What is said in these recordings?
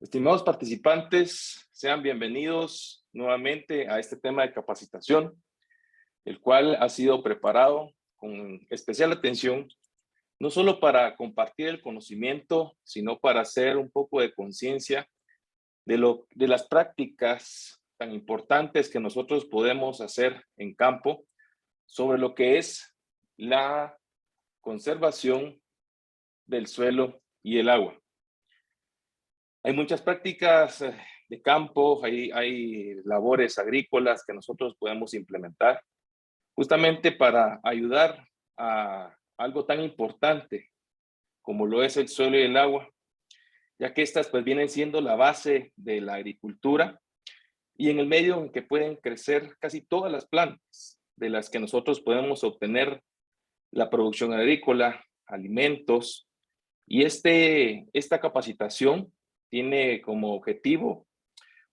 Estimados participantes, sean bienvenidos nuevamente a este tema de capacitación, el cual ha sido preparado con especial atención, no solo para compartir el conocimiento, sino para hacer un poco de conciencia de las prácticas tan importantes que nosotros podemos hacer en campo sobre lo que es la conservación del suelo y el agua. Hay muchas prácticas de campo, hay labores agrícolas que nosotros podemos implementar justamente para ayudar a algo tan importante como lo es el suelo y el agua, ya que estas pues vienen siendo la base de la agricultura y en el medio en que pueden crecer casi todas las plantas de las que nosotros podemos obtener la producción agrícola, alimentos, y esta capacitación tiene como objetivo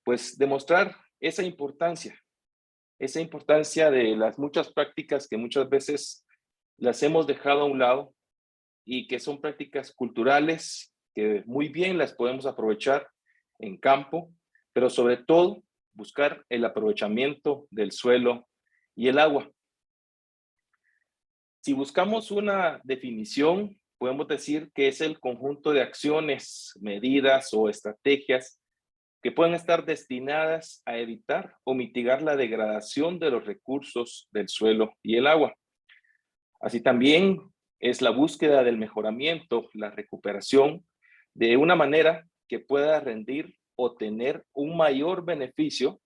pues demostrar esa importancia de las muchas prácticas que muchas veces las hemos dejado a un lado y que son prácticas culturales que muy bien las podemos aprovechar en campo, pero sobre todo buscar el aprovechamiento del suelo y el agua. Si buscamos una definición, podemos decir que es el conjunto de acciones, medidas o estrategias que pueden estar destinadas a evitar o mitigar la degradación de los recursos del suelo y el agua. Así también es la búsqueda del mejoramiento, la recuperación, de una manera que pueda rendir o tener un mayor beneficio,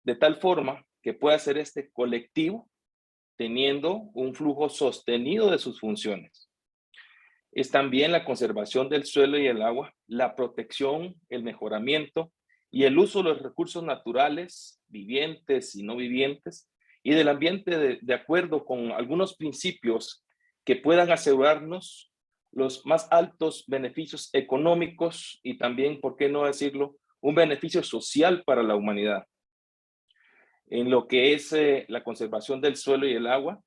de tal forma que pueda ser este colectivo teniendo un flujo sostenido de sus funciones. Es también la conservación del suelo y el agua, la protección, el mejoramiento y el uso de los recursos naturales, vivientes y no vivientes, y del ambiente de acuerdo con algunos principios que puedan asegurarnos los más altos beneficios económicos y también, ¿por qué no decirlo?, un beneficio social para la humanidad. En lo que es la conservación del suelo y el agua,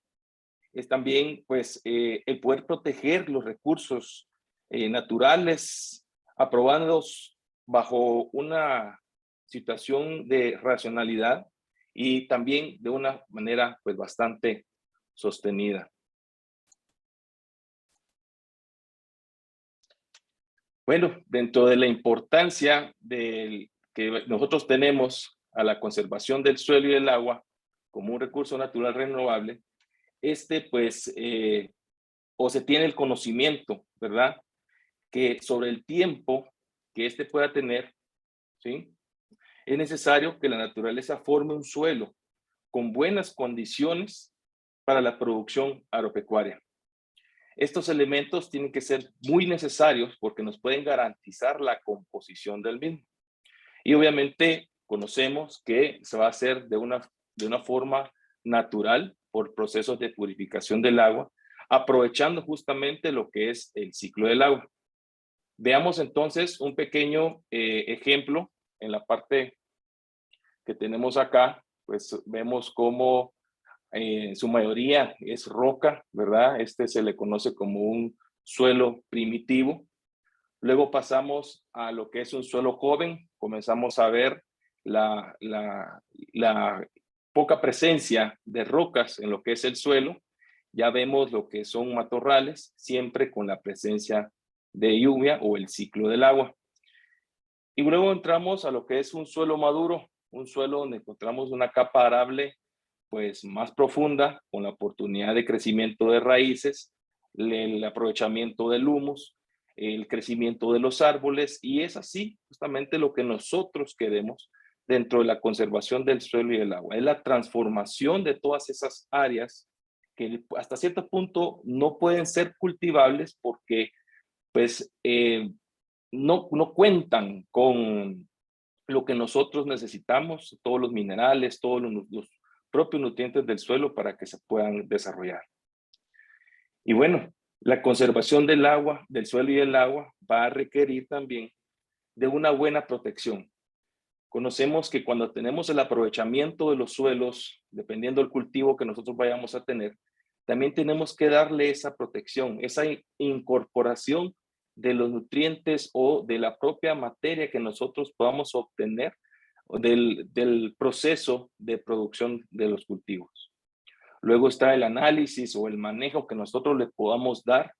es también pues el poder proteger los recursos naturales, aprobados bajo una situación de racionalidad y también de una manera pues bastante sostenida. Bueno, dentro de la importancia que nosotros tenemos a la conservación del suelo y el agua como un recurso natural renovable, pues, o se tiene el conocimiento, ¿verdad? Que sobre el tiempo que pueda tener, ¿sí? Es necesario que la naturaleza forme un suelo con buenas condiciones para la producción agropecuaria. Estos elementos tienen que ser muy necesarios porque nos pueden garantizar la composición del mismo. Y obviamente conocemos que se va a hacer de una forma natural por procesos de purificación del agua, aprovechando justamente lo que es el ciclo del agua. Veamos entonces un pequeño ejemplo en la parte que tenemos acá, pues vemos cómo en su mayoría es roca, ¿verdad? Se le conoce como un suelo primitivo. Luego pasamos a lo que es un suelo joven, comenzamos a ver la poca presencia de rocas en lo que es el suelo, ya vemos lo que son matorrales, siempre con la presencia de lluvia o el ciclo del agua. Y luego entramos a lo que es un suelo maduro, un suelo donde encontramos una capa arable pues más profunda, con la oportunidad de crecimiento de raíces, el aprovechamiento del humus, el crecimiento de los árboles, y es así justamente lo que nosotros queremos dentro de la conservación del suelo y del agua. Es la transformación de todas esas áreas que hasta cierto punto no pueden ser cultivables porque pues no cuentan con lo que nosotros necesitamos, todos los minerales, todos los propios nutrientes del suelo para que se puedan desarrollar. Y bueno, la conservación del agua, del suelo y del agua va a requerir también de una buena protección. Conocemos que cuando tenemos el aprovechamiento de los suelos, dependiendo del cultivo que nosotros vayamos a tener, también tenemos que darle esa protección, esa incorporación de los nutrientes o de la propia materia que nosotros podamos obtener del proceso de producción de los cultivos. Luego está el análisis o el manejo que nosotros le podamos dar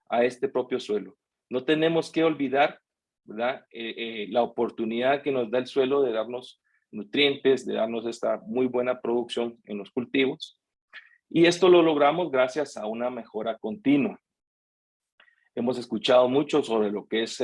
a este propio suelo. No tenemos que olvidar, ¿verdad? La oportunidad que nos da el suelo de darnos nutrientes, de darnos esta muy buena producción en los cultivos. Y esto lo logramos gracias a una mejora continua. Hemos escuchado mucho sobre lo que es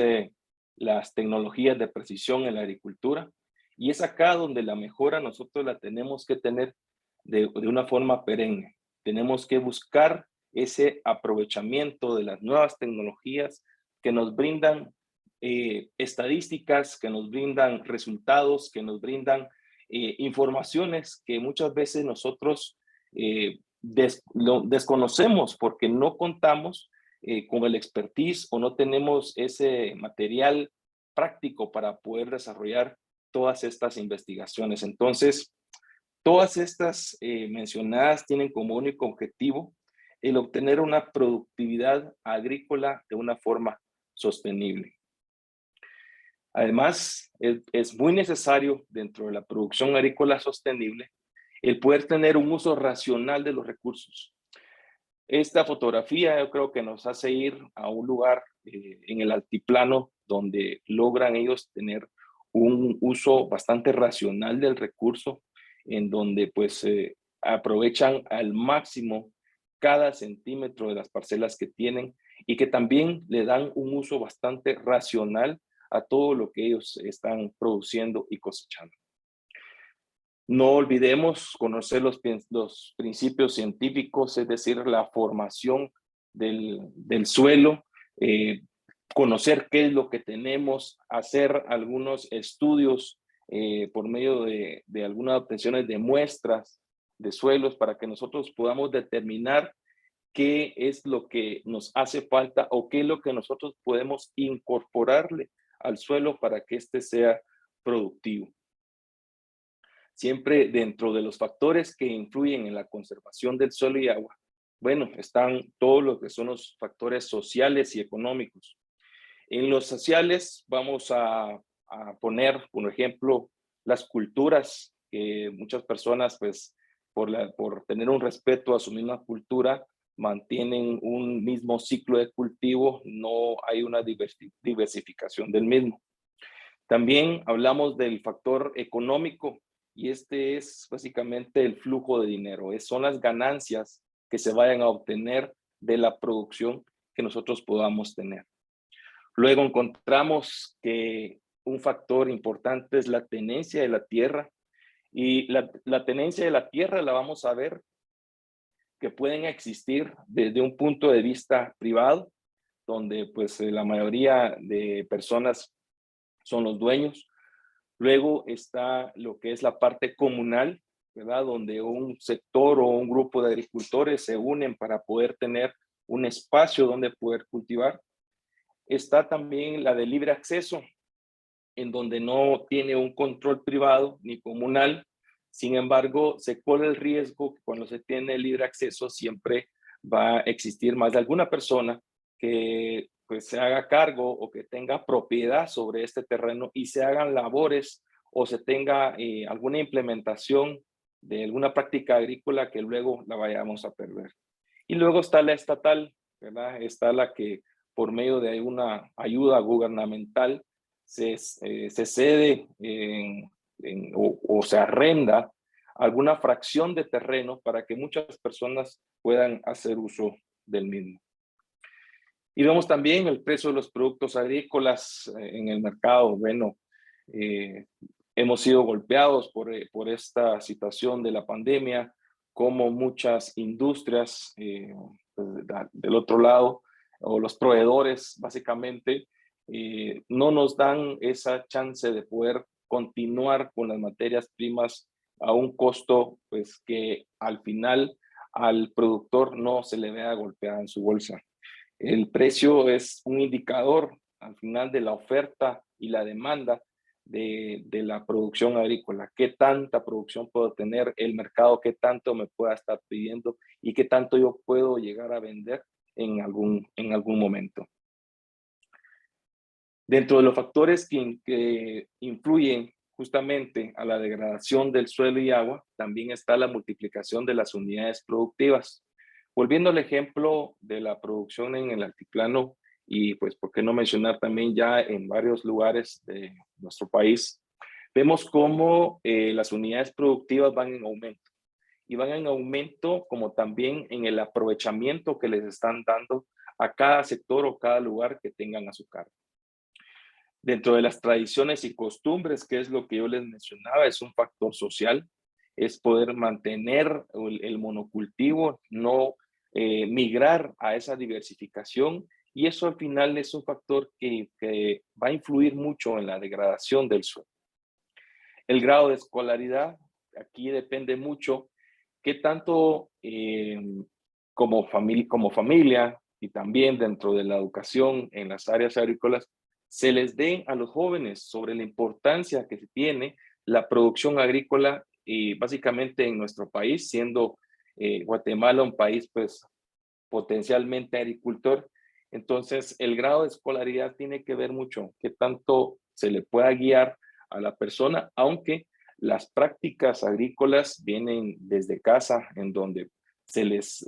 las tecnologías de precisión en la agricultura, y es acá donde la mejora nosotros la tenemos que tener de una forma perenne. Tenemos que buscar ese aprovechamiento de las nuevas tecnologías que nos brindan estadísticas, que nos brindan resultados, que nos brindan informaciones que muchas veces nosotros desconocemos porque no contamos con el expertise o no tenemos ese material práctico para poder desarrollar todas estas investigaciones. Entonces, todas estas mencionadas tienen como único objetivo el obtener una productividad agrícola de una forma sostenible. Además, es muy necesario dentro de la producción agrícola sostenible el poder tener un uso racional de los recursos. Esta fotografía yo creo que nos hace ir a un lugar en el altiplano donde logran ellos tener un uso bastante racional del recurso, en donde pues aprovechan al máximo cada centímetro de las parcelas que tienen y que también le dan un uso bastante racional a todo lo que ellos están produciendo y cosechando. No olvidemos conocer los principios científicos, es decir, la formación del suelo, conocer qué es lo que tenemos, hacer algunos estudios por medio de algunas obtenciones de muestras de suelos para que nosotros podamos determinar qué es lo que nos hace falta o qué es lo que nosotros podemos incorporarle al suelo para que éste sea productivo. Siempre dentro de los factores que influyen en la conservación del suelo y agua, bueno, están todos los que son los factores sociales y económicos. En los sociales vamos a poner, por ejemplo, las culturas, que muchas personas, pues, por tener un respeto a su misma cultura, mantienen un mismo ciclo de cultivo, no hay una diversificación del mismo. También hablamos del factor económico, y este es básicamente el flujo de dinero, son las ganancias que se vayan a obtener de la producción que nosotros podamos tener. Luego encontramos que un factor importante es la tenencia de la tierra, y la tenencia de la tierra la vamos a ver que pueden existir desde un punto de vista privado, donde pues la mayoría de personas son los dueños. Luego está lo que es la parte comunal, ¿verdad? Donde un sector o un grupo de agricultores se unen para poder tener un espacio donde poder cultivar. Está también la de libre acceso, en donde no tiene un control privado ni comunal. Sin embargo, se corre el riesgo que cuando se tiene libre acceso siempre va a existir más de alguna persona que pues se haga cargo o que tenga propiedad sobre este terreno y se hagan labores o se tenga alguna implementación de alguna práctica agrícola que luego la vayamos a perder. Y luego está la estatal, ¿verdad? Está la que por medio de una ayuda gubernamental se cede o se arrenda alguna fracción de terreno para que muchas personas puedan hacer uso del mismo. Y vemos también el precio de los productos agrícolas en el mercado. Bueno, hemos sido golpeados por esta situación de la pandemia, como muchas industrias del otro lado, o los proveedores básicamente, no nos dan esa chance de poder continuar con las materias primas a un costo pues que al final al productor no se le vea golpeada en su bolsa. El precio es un indicador al final de la oferta y la demanda de la producción agrícola. ¿Qué tanta producción puedo tener? El mercado, ¿qué tanto me pueda estar pidiendo? ¿Y qué tanto yo puedo llegar a vender en algún momento? Dentro de los factores que influyen justamente a la degradación del suelo y agua, también está la multiplicación de las unidades productivas. Volviendo al ejemplo de la producción en el altiplano, y pues, ¿por qué no mencionar también ya en varios lugares de nuestro país? Vemos cómo las unidades productivas van en aumento y van en aumento como también en el aprovechamiento que les están dando a cada sector o cada lugar que tengan a su cargo. Dentro de las tradiciones y costumbres, que es lo que yo les mencionaba, es un factor social, es poder mantener el monocultivo, no migrar a esa diversificación, y eso al final es un factor que va a influir mucho en la degradación del suelo. El grado de escolaridad, aquí depende mucho qué tanto como familia y también dentro de la educación en las áreas agrícolas se les dé a los jóvenes sobre la importancia que tiene la producción agrícola y básicamente en nuestro país, siendo Guatemala un país pues potencialmente agricultor. Entonces, el grado de escolaridad tiene que ver mucho qué tanto se le pueda guiar a la persona, aunque las prácticas agrícolas vienen desde casa, en donde se les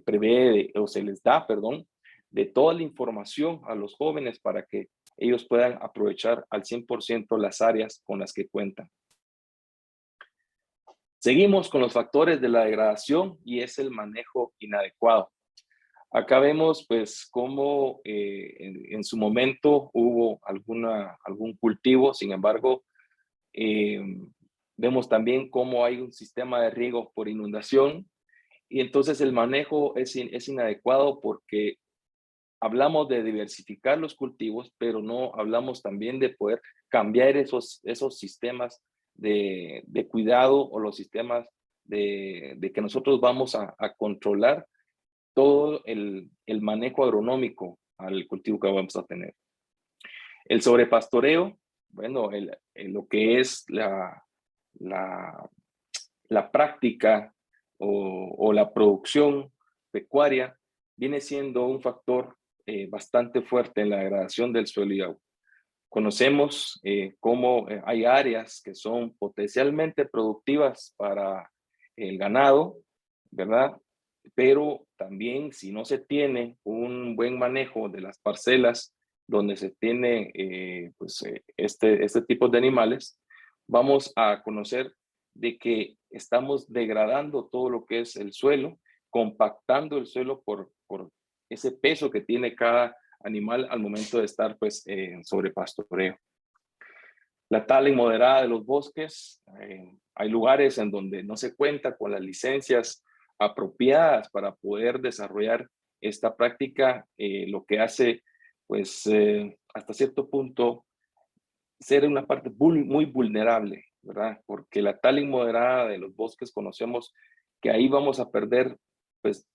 prevé o se les da, perdón, de toda la información a los jóvenes para que ellos puedan aprovechar al 100% las áreas con las que cuentan. Seguimos con los factores de la degradación y es el manejo inadecuado. Acá vemos pues cómo en su momento hubo algún cultivo, sin embargo, eh, vemos también cómo hay un sistema de riego por inundación y entonces el manejo es inadecuado porque hablamos de diversificar los cultivos, pero no hablamos también de poder cambiar esos sistemas de cuidado o los sistemas de que nosotros vamos a controlar todo el manejo agronómico al cultivo que vamos a tener. El sobrepastoreo, bueno, lo que es la práctica o la producción pecuaria viene siendo un factor bastante fuerte en la degradación del suelo y agua. Conocemos cómo hay áreas que son potencialmente productivas para el ganado, ¿verdad? Pero también si no se tiene un buen manejo de las parcelas donde se tiene este tipo de animales, vamos a conocer de que estamos degradando todo lo que es el suelo, compactando el suelo por ese peso que tiene cada animal al momento de estar pues sobre pastoreo. La tala inmoderada de los bosques, hay lugares en donde no se cuenta con las licencias apropiadas para poder desarrollar esta práctica, lo que hace pues hasta cierto punto ser una parte muy vulnerable, ¿verdad? Porque la tala inmoderada de los bosques conocemos que ahí vamos a perder pues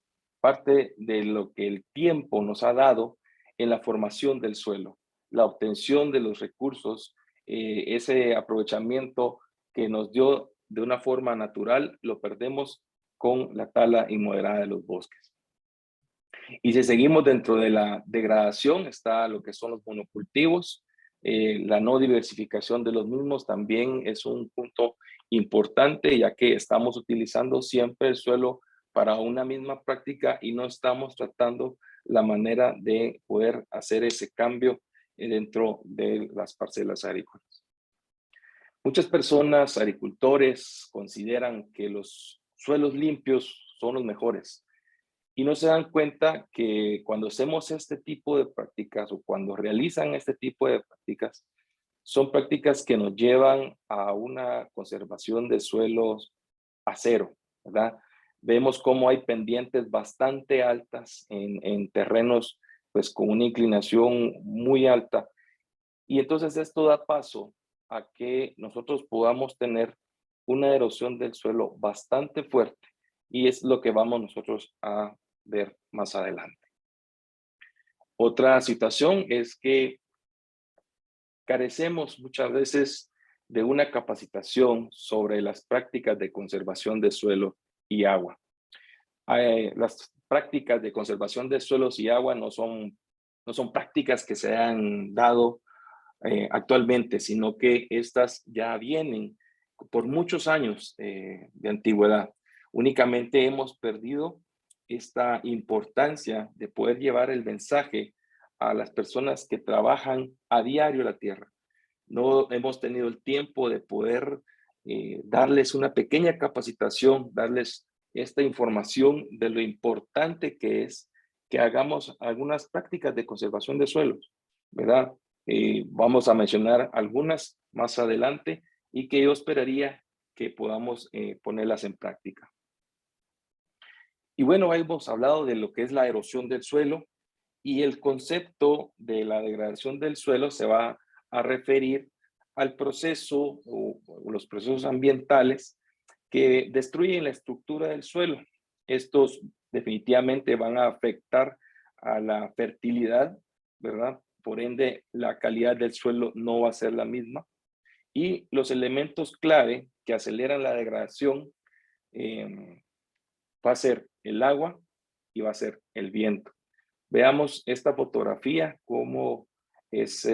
parte de lo que el tiempo nos ha dado en la formación del suelo, la obtención de los recursos, ese aprovechamiento que nos dio de una forma natural, lo perdemos con la tala inmoderada de los bosques. Y si seguimos dentro de la degradación, está lo que son los monocultivos. La no diversificación de los mismos también es un punto importante, ya que estamos utilizando siempre el suelo para una misma práctica y no estamos tratando la manera de poder hacer ese cambio dentro de las parcelas agrícolas. Muchas personas, agricultores, consideran que los suelos limpios son los mejores y no se dan cuenta que cuando hacemos este tipo de prácticas o cuando realizan este tipo de prácticas, son prácticas que nos llevan a una conservación de suelos a cero, ¿verdad? Vemos cómo hay pendientes bastante altas en terrenos pues con una inclinación muy alta y entonces esto da paso a que nosotros podamos tener una erosión del suelo bastante fuerte y es lo que vamos nosotros a ver más adelante. Otra situación es que carecemos muchas veces de una capacitación sobre las prácticas de conservación de suelo y agua. Las prácticas de conservación de suelos y agua no son prácticas que se han dado actualmente, sino que estas ya vienen por muchos años de antigüedad. Únicamente hemos perdido esta importancia de poder llevar el mensaje a las personas que trabajan a diario la tierra. No hemos tenido el tiempo de poder darles una pequeña capacitación, darles esta información de lo importante que es que hagamos algunas prácticas de conservación de suelos, ¿verdad? Vamos a mencionar algunas más adelante y que yo esperaría que podamos ponerlas en práctica. Y bueno, hemos hablado de lo que es la erosión del suelo y el concepto de la degradación del suelo se va a referir al proceso o los procesos ambientales que destruyen la estructura del suelo. Estos definitivamente van a afectar a la fertilidad, ¿verdad? Por ende, la calidad del suelo no va a ser la misma. Y los elementos clave que aceleran la degradación va a ser el agua y va a ser el viento. Veamos esta fotografía, cómo es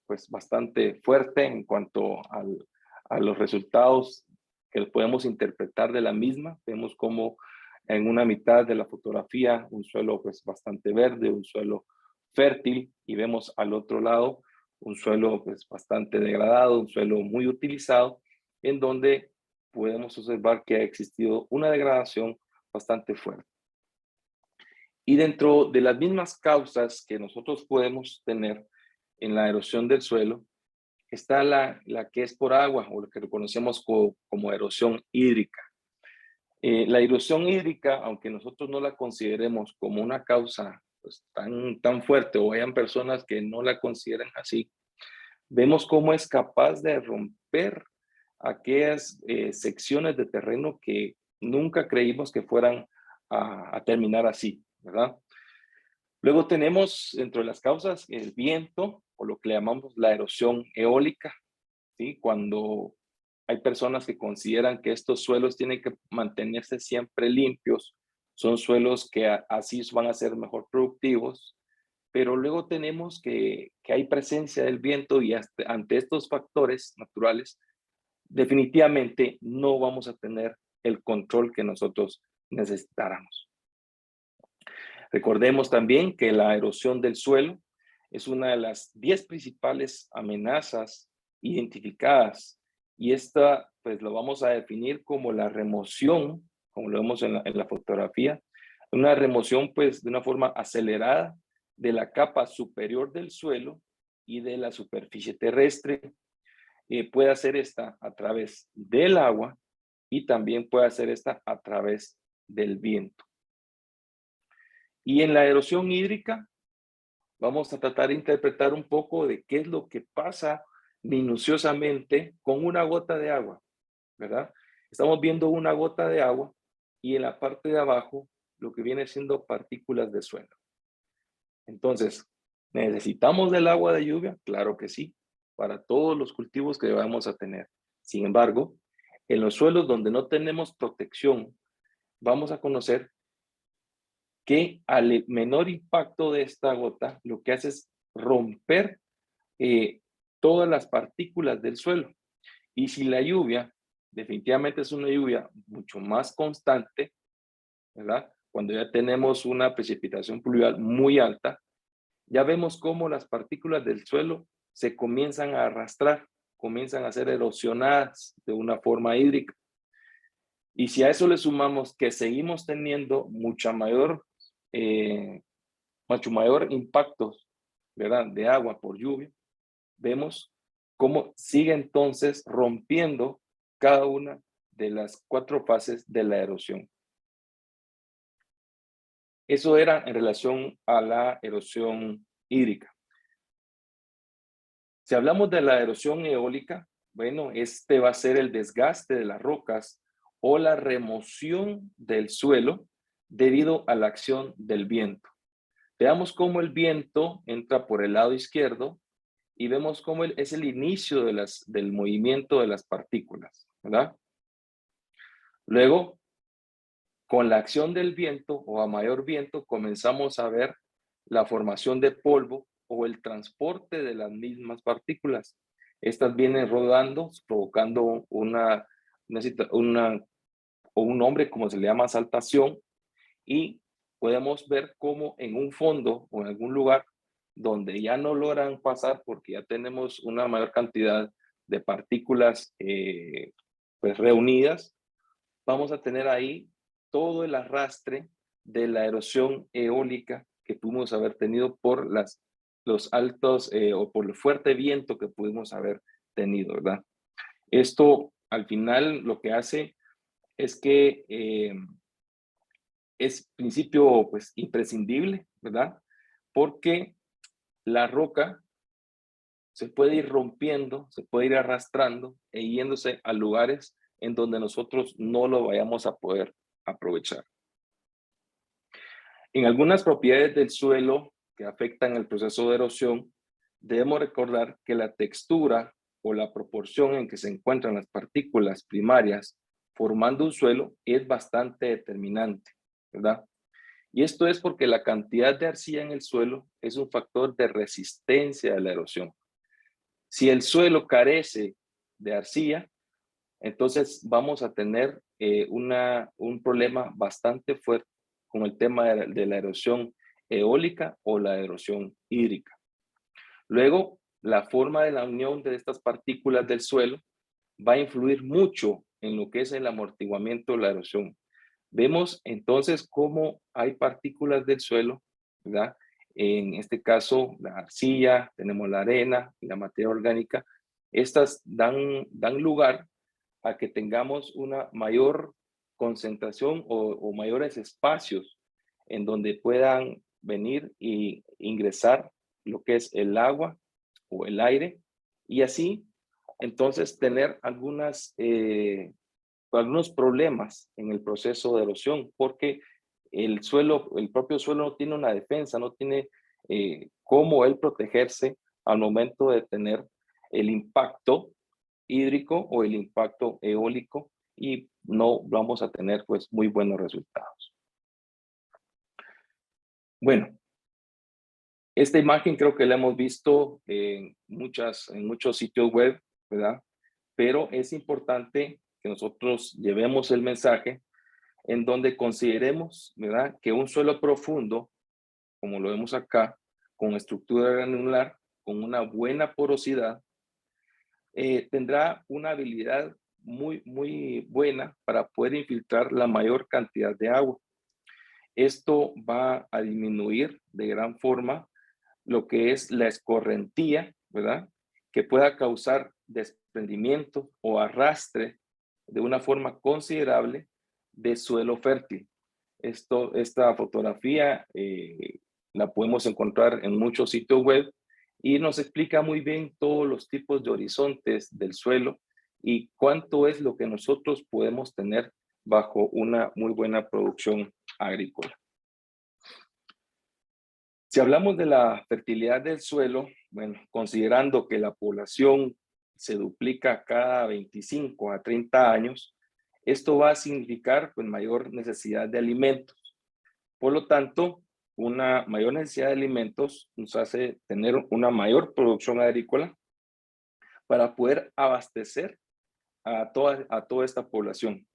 pues bastante fuerte en cuanto a los resultados que podemos interpretar de la misma. Vemos como en una mitad de la fotografía un suelo pues bastante verde, un suelo fértil, y vemos al otro lado un suelo pues bastante degradado, un suelo muy utilizado, en donde podemos observar que ha existido una degradación bastante fuerte. Y dentro de las mismas causas que nosotros podemos tener en la erosión del suelo, está la que es por agua, o lo que reconocemos como erosión hídrica. La erosión hídrica, aunque nosotros no la consideremos como una causa pues, tan fuerte, o hayan personas que no la consideren así, vemos cómo es capaz de romper aquellas secciones de terreno que nunca creímos que fueran a terminar así, ¿verdad? Luego tenemos dentro de las causas el viento, o lo que le llamamos la erosión eólica, ¿sí? Cuando hay personas que consideran que estos suelos tienen que mantenerse siempre limpios, son suelos que así van a ser mejor productivos, pero luego tenemos que hay presencia del viento y ante estos factores naturales, definitivamente no vamos a tener el control que nosotros necesitáramos. Recordemos también que la erosión del suelo es una de las 10 principales amenazas identificadas, y esta pues lo vamos a definir como la remoción, como lo vemos en la fotografía, una remoción pues de una forma acelerada de la capa superior del suelo y de la superficie terrestre. Puede hacer esta a través del agua y también puede hacer esta a través del viento. Y en la erosión hídrica vamos a tratar de interpretar un poco de qué es lo que pasa minuciosamente con una gota de agua, ¿verdad? Estamos viendo una gota de agua y en la parte de abajo lo que viene siendo partículas de suelo. Entonces, ¿necesitamos del agua de lluvia? Claro que sí, para todos los cultivos que vamos a tener. Sin embargo, en los suelos donde no tenemos protección, vamos a conocer que al menor impacto de esta gota, lo que hace es romper todas las partículas del suelo. Y si la lluvia definitivamente es una lluvia mucho más constante, ¿verdad? Cuando ya tenemos una precipitación pluvial muy alta, ya vemos cómo las partículas del suelo se comienzan a arrastrar, comienzan a ser erosionadas de una forma hídrica. Y si a eso le sumamos que seguimos teniendo mucho mayor impacto, ¿verdad?, de agua por lluvia, vemos cómo sigue entonces rompiendo cada una de las 4 fases de la erosión. Eso era en relación a la erosión hídrica. Si hablamos de la erosión eólica, bueno, este va a ser el desgaste de las rocas o la remoción del suelo debido a la acción del viento. Veamos cómo el viento entra por el lado izquierdo y vemos cómo es el inicio del movimiento de las partículas, ¿verdad? Luego, con la acción del viento o a mayor viento, comenzamos a ver la formación de polvo o el transporte de las mismas partículas. Estas vienen rodando, provocando un nombre como se le llama saltación, y podemos ver cómo en un fondo o en algún lugar donde ya no logran pasar porque ya tenemos una mayor cantidad de partículas pues reunidas, vamos a tener ahí todo el arrastre de la erosión eólica que pudimos haber tenido por los altos o por el fuerte viento que pudimos haber tenido, ¿verdad? Esto al final lo que hace es que es principio pues imprescindible, ¿verdad? Porque la roca se puede ir rompiendo, se puede ir arrastrando e yéndose a lugares en donde nosotros no lo vayamos a poder aprovechar. En algunas propiedades del suelo que afectan el proceso de erosión, debemos recordar que la textura o la proporción en que se encuentran las partículas primarias formando un suelo es bastante determinante, ¿verdad? Y esto es porque la cantidad de arcilla en el suelo es un factor de resistencia a la erosión. Si el suelo carece de arcilla, entonces vamos a tener un problema bastante fuerte con el tema de la erosión eólica o la erosión hídrica. Luego, la forma de la unión de estas partículas del suelo va a influir mucho en lo que es el amortiguamiento de la erosión. Vemos entonces cómo hay partículas del suelo, ¿verdad? En este caso, la arcilla, tenemos la arena y la materia orgánica. Estas dan lugar a que tengamos una mayor concentración o mayores espacios en donde puedan venir e ingresar lo que es el agua o el aire, y así entonces tener algunos problemas en el proceso de erosión, porque el propio suelo no tiene una defensa, no tiene cómo él protegerse al momento de tener el impacto hídrico o el impacto eólico, y no vamos a tener pues muy buenos resultados. Bueno, esta imagen creo que la hemos visto en muchos sitios web, ¿verdad? Pero es importante que nosotros llevemos el mensaje en donde consideremos, ¿verdad?, que un suelo profundo, como lo vemos acá, con estructura granular, con una buena porosidad, tendrá una habilidad muy buena para poder infiltrar la mayor cantidad de agua. Esto va a disminuir de gran forma lo que es la escorrentía, ¿verdad?, que pueda causar desprendimiento o arrastre de una forma considerable de suelo fértil. Esta fotografía la podemos encontrar en muchos sitios web y nos explica muy bien todos los tipos de horizontes del suelo y cuánto es lo que nosotros podemos tener bajo una muy buena producción agrícola. Si hablamos de la fertilidad del suelo, bueno, considerando que la población se duplica cada 25 a 30 años, esto va a significar pues, mayor necesidad de alimentos. Por lo tanto, una mayor necesidad de alimentos nos hace tener una mayor producción agrícola para poder abastecer a toda esta población.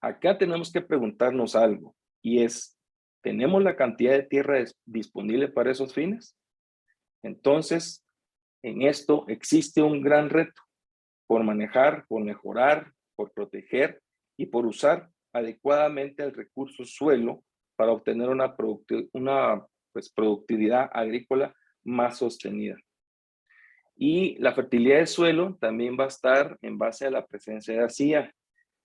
Acá tenemos que preguntarnos algo, y es, ¿tenemos la cantidad de tierra disponible para esos fines? Entonces, en esto existe un gran reto por manejar, por mejorar, por proteger y por usar adecuadamente el recurso suelo para obtener una productividad agrícola más sostenida. Y la fertilidad del suelo también va a estar en base a la presencia de arcilla.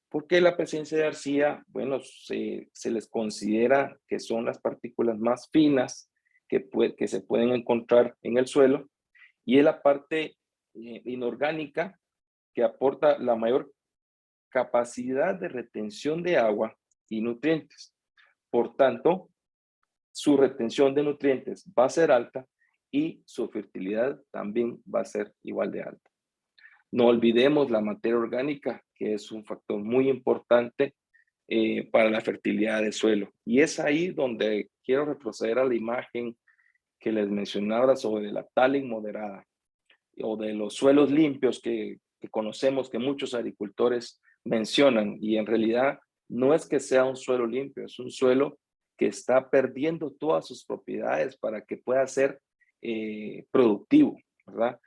¿Por qué la presencia de arcilla? Bueno, se les considera que son las partículas más finas que se pueden encontrar en el suelo, y es la parte inorgánica que aporta la mayor capacidad de retención de agua y nutrientes. Por tanto, su retención de nutrientes va a ser alta y su fertilidad también va a ser igual de alta. No olvidemos la materia orgánica, que es un factor muy importante para la fertilidad del suelo. Y es ahí donde quiero retroceder a la imagen que les mencionaba sobre la tala inmoderada o de los suelos limpios que conocemos que muchos agricultores mencionan, y en realidad no es que sea un suelo limpio, es un suelo que está perdiendo todas sus propiedades para que pueda ser productivo, ¿verdad?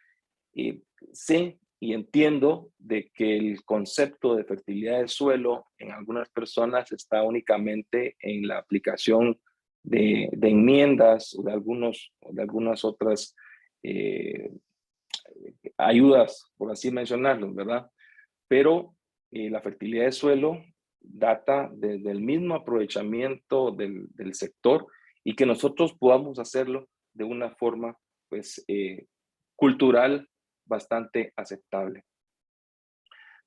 Y sé y entiendo de que el concepto de fertilidad del suelo en algunas personas está únicamente en la aplicación de enmiendas o de algunas otras eh, ayudas, por así mencionarlos, ¿verdad? Pero la fertilidad del suelo data desde el mismo aprovechamiento del sector, y que nosotros podamos hacerlo de una forma, pues, cultural bastante aceptable.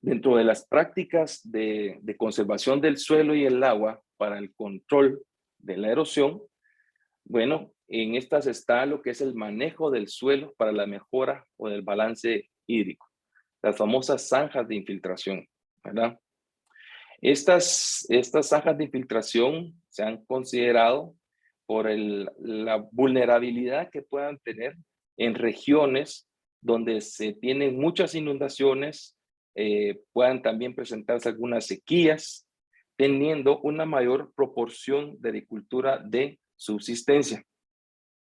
Dentro de las prácticas de conservación del suelo y el agua para el control de la erosión, bueno, en estas está lo que es el manejo del suelo para la mejora o del balance hídrico, las famosas zanjas de infiltración, ¿verdad? Estas zanjas de infiltración se han considerado por la vulnerabilidad que puedan tener en regiones donde se tienen muchas inundaciones, puedan también presentarse algunas sequías, teniendo una mayor proporción de agricultura de subsistencia,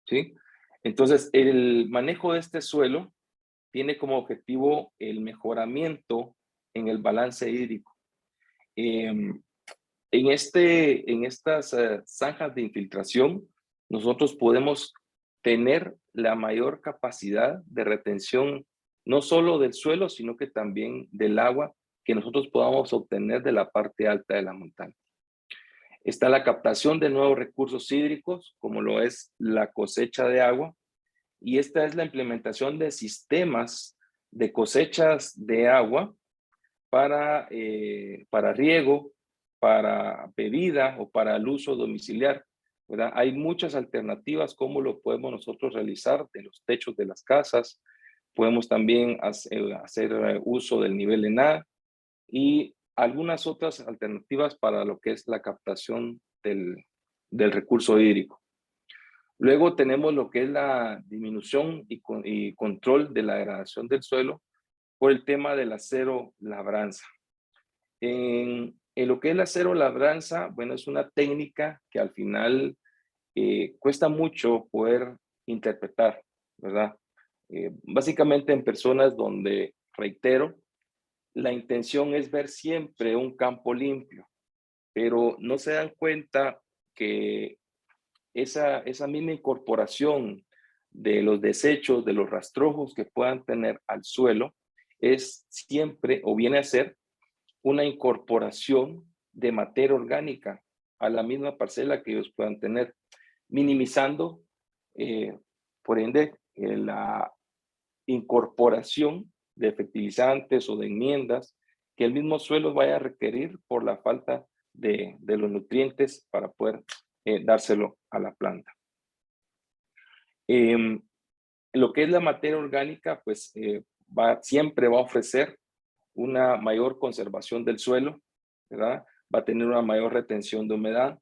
¿sí? Entonces, el manejo de este suelo tiene como objetivo el mejoramiento en el balance hídrico. En estas zanjas de infiltración, nosotros podemos tener la mayor capacidad de retención, no solo del suelo, sino que también del agua que nosotros podamos obtener de la parte alta de la montaña. Está la captación de nuevos recursos hídricos, como lo es la cosecha de agua, y esta es la implementación de sistemas de cosechas de agua para riego, para bebida o para el uso domiciliar, ¿verdad? Hay muchas alternativas cómo lo podemos nosotros realizar de los techos de las casas. Podemos también hacer uso del nivel ENA y algunas otras alternativas para lo que es la captación del recurso hídrico. Luego tenemos lo que es la disminución y control de la degradación del suelo por el tema del acero labranza. En lo que es la acero labranza, bueno, es una técnica que al final cuesta mucho poder interpretar, ¿verdad? Básicamente en personas donde, reitero, la intención es ver siempre un campo limpio, pero no se dan cuenta que esa misma incorporación de los desechos, de los rastrojos que puedan tener al suelo, es siempre o viene a ser una incorporación de materia orgánica a la misma parcela que ellos puedan tener, minimizando, por ende, la incorporación de fertilizantes o de enmiendas que el mismo suelo vaya a requerir por la falta de los nutrientes para poder dárselo a la planta. Lo que es la materia orgánica, pues siempre va a ofrecer una mayor conservación del suelo, ¿verdad? Va a tener una mayor retención de humedad.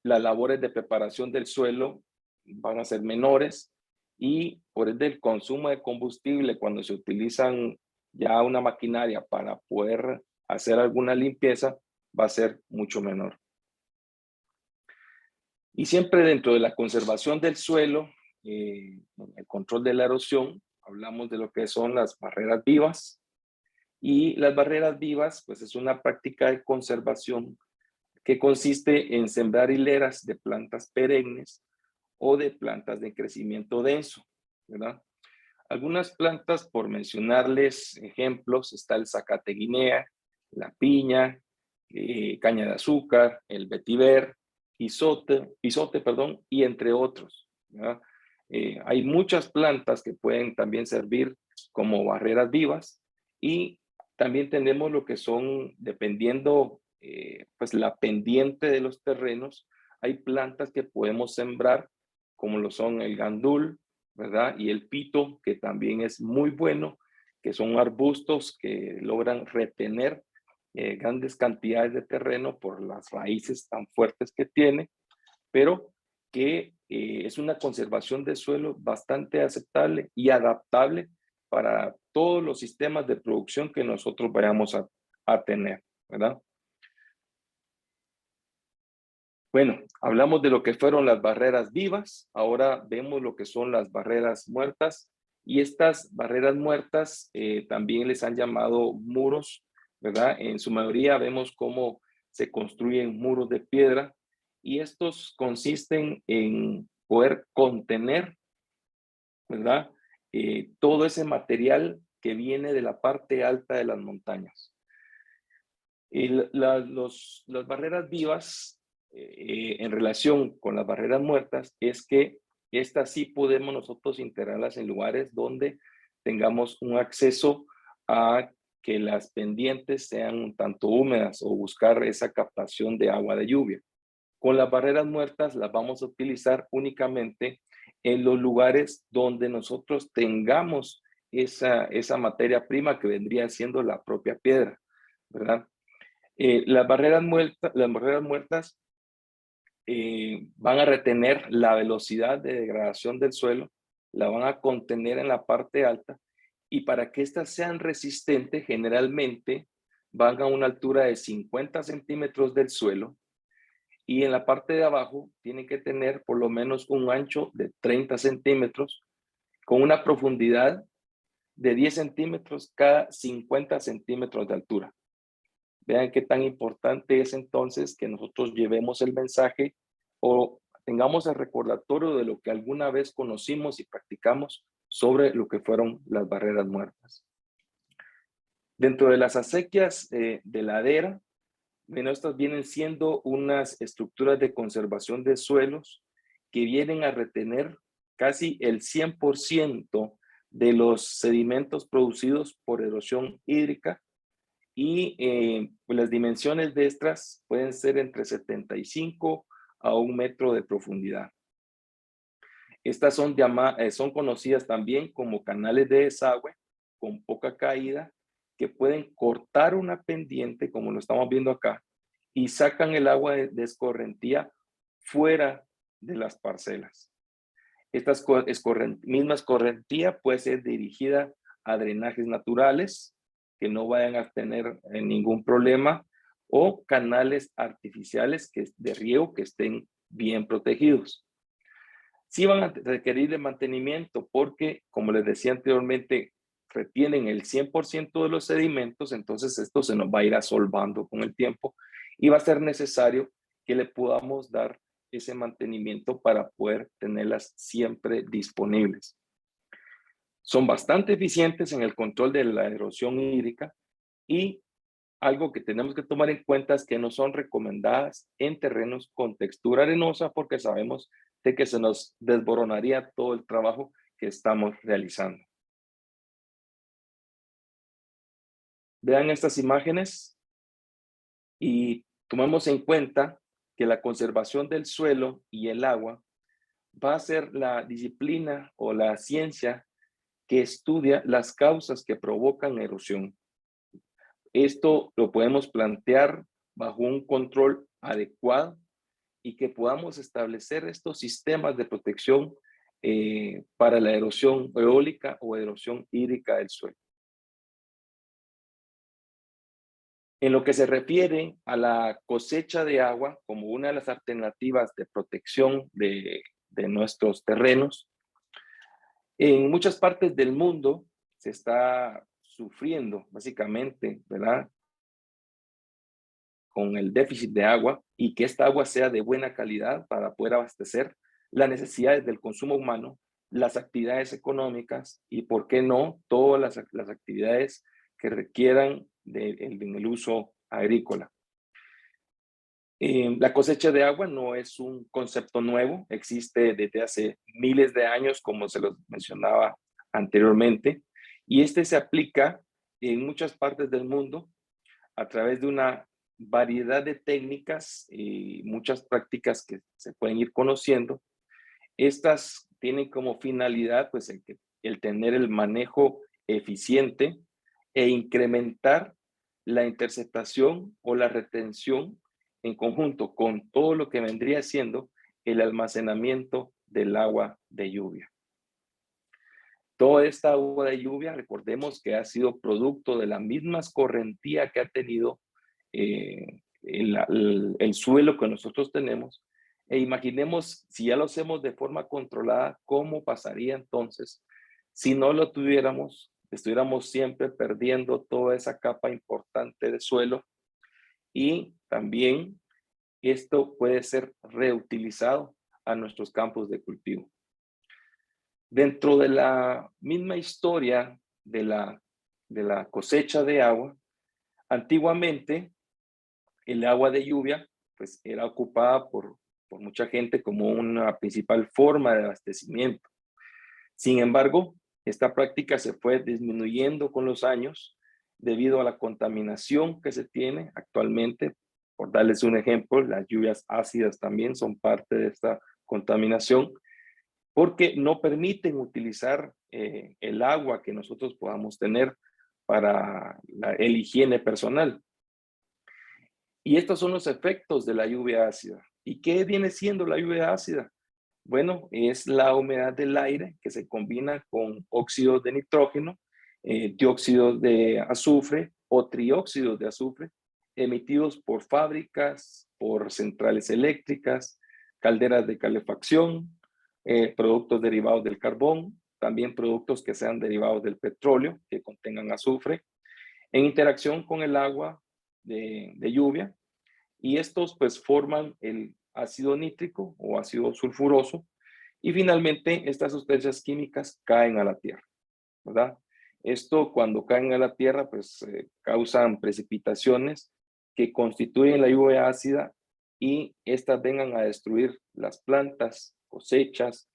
Las labores de preparación del suelo van a ser menores y por ende el consumo de combustible cuando se utilizan ya una maquinaria para poder hacer alguna limpieza va a ser mucho menor. Y siempre dentro de la conservación del suelo, el control de la erosión, hablamos de lo que son las barreras vivas. Y las barreras vivas, pues es una práctica de conservación que consiste en sembrar hileras de plantas perennes o de plantas de crecimiento denso, ¿verdad? Algunas plantas, por mencionarles ejemplos, está el zacate guinea, la piña, caña de azúcar, el vetiver, isote, perdón, y entre otros, ¿verdad? Hay muchas plantas que pueden también servir como barreras vivas, y también tenemos lo que son, dependiendo pues la pendiente de los terrenos, hay plantas que podemos sembrar como lo son el gandul, ¿verdad? Y el pito, que también es muy bueno, que son arbustos que logran retener grandes cantidades de terreno por las raíces tan fuertes que tiene, pero que es una conservación de suelo bastante aceptable y adaptable para todos los sistemas de producción que nosotros vayamos a tener, ¿verdad? Bueno, hablamos de lo que fueron las barreras vivas, ahora vemos lo que son las barreras muertas, y estas barreras muertas también les han llamado muros, ¿verdad? En su mayoría vemos cómo se construyen muros de piedra, y estos consisten en poder contener, ¿verdad? Todo ese material que viene de la parte alta de las montañas. Las barreras vivas en relación con las barreras muertas es que estas sí podemos nosotros integrarlas en lugares donde tengamos un acceso a que las pendientes sean un tanto húmedas o buscar esa captación de agua de lluvia. Con las barreras muertas las vamos a utilizar únicamente en los lugares donde nosotros tengamos esa materia prima que vendría siendo la propia piedra, ¿verdad? Las barreras muertas van a retener la velocidad de degradación del suelo, la van a contener en la parte alta, y para que éstas sean resistentes, generalmente van a una altura de 50 centímetros del suelo, y en la parte de abajo tienen que tener por lo menos un ancho de 30 centímetros con una profundidad de 10 centímetros cada 50 centímetros de altura. Vean qué tan importante es entonces que nosotros llevemos el mensaje o tengamos el recordatorio de lo que alguna vez conocimos y practicamos sobre lo que fueron las barreras muertas. Dentro de las acequias de ladera, bueno, estas vienen siendo unas estructuras de conservación de suelos que vienen a retener casi el 100% de los sedimentos producidos por erosión hídrica, y pues las dimensiones de estas pueden ser entre 75 a 1 metro de profundidad. Estas son conocidas también como canales de desagüe con poca caída, que pueden cortar una pendiente, como lo estamos viendo acá, y sacan el agua de escorrentía fuera de las parcelas. Estas mismas escorrentía puede ser dirigida a drenajes naturales que no vayan a tener ningún problema, o canales artificiales de riego que estén bien protegidos. Sí van a requerir de mantenimiento porque, como les decía anteriormente, retienen el 100% de los sedimentos, entonces esto se nos va a ir asolvando con el tiempo y va a ser necesario que le podamos dar ese mantenimiento para poder tenerlas siempre disponibles. Son bastante eficientes en el control de la erosión hídrica, y algo que tenemos que tomar en cuenta es que no son recomendadas en terrenos con textura arenosa, porque sabemos de que se nos desboronaría todo el trabajo que estamos realizando. Vean estas imágenes y tomemos en cuenta que la conservación del suelo y el agua va a ser la disciplina o la ciencia que estudia las causas que provocan erosión. Esto lo podemos plantear bajo un control adecuado y que podamos establecer estos sistemas de protección para la erosión eólica o erosión hídrica del suelo. En lo que se refiere a la cosecha de agua como una de las alternativas de protección de nuestros terrenos, en muchas partes del mundo se está sufriendo básicamente, ¿verdad?, con el déficit de agua, y que esta agua sea de buena calidad para poder abastecer las necesidades del consumo humano, las actividades económicas y, por qué no, todas las actividades que requieran en el uso agrícola. La cosecha de agua no es un concepto nuevo, existe desde hace miles de años, como se los mencionaba anteriormente, y este se aplica en muchas partes del mundo a través de una variedad de técnicas y muchas prácticas que se pueden ir conociendo. Estas tienen como finalidad pues el tener el manejo eficiente e incrementar la interceptación o la retención en conjunto con todo lo que vendría siendo el almacenamiento del agua de lluvia. Toda esta agua de lluvia, recordemos que ha sido producto de la misma escorrentía que ha tenido el suelo que nosotros tenemos. E imaginemos, si ya lo hacemos de forma controlada, ¿cómo pasaría entonces si no lo tuviéramos? Estuviéramos siempre perdiendo toda esa capa importante de suelo, y también esto puede ser reutilizado a nuestros campos de cultivo. Dentro de la misma historia de la cosecha de agua, antiguamente el agua de lluvia pues era ocupada por mucha gente como una principal forma de abastecimiento. Sin embargo, esta práctica se fue disminuyendo con los años debido a la contaminación que se tiene actualmente. Por darles un ejemplo, las lluvias ácidas también son parte de esta contaminación, porque no permiten utilizar el agua que nosotros podamos tener para el higiene personal. Y estos son los efectos de la lluvia ácida. ¿Y qué viene siendo la lluvia ácida? Bueno, es la humedad del aire que se combina con óxidos de nitrógeno, dióxido de azufre o trióxidos de azufre, emitidos por fábricas, por centrales eléctricas, calderas de calefacción, productos derivados del carbón, también productos que sean derivados del petróleo, que contengan azufre, en interacción con el agua de lluvia, y estos pues forman el ácido nítrico o ácido sulfuroso, y finalmente estas sustancias químicas caen a la tierra, ¿verdad? Esto, cuando caen a la tierra, pues causan precipitaciones que constituyen la lluvia ácida, y estas vengan a destruir las plantas, cosechas,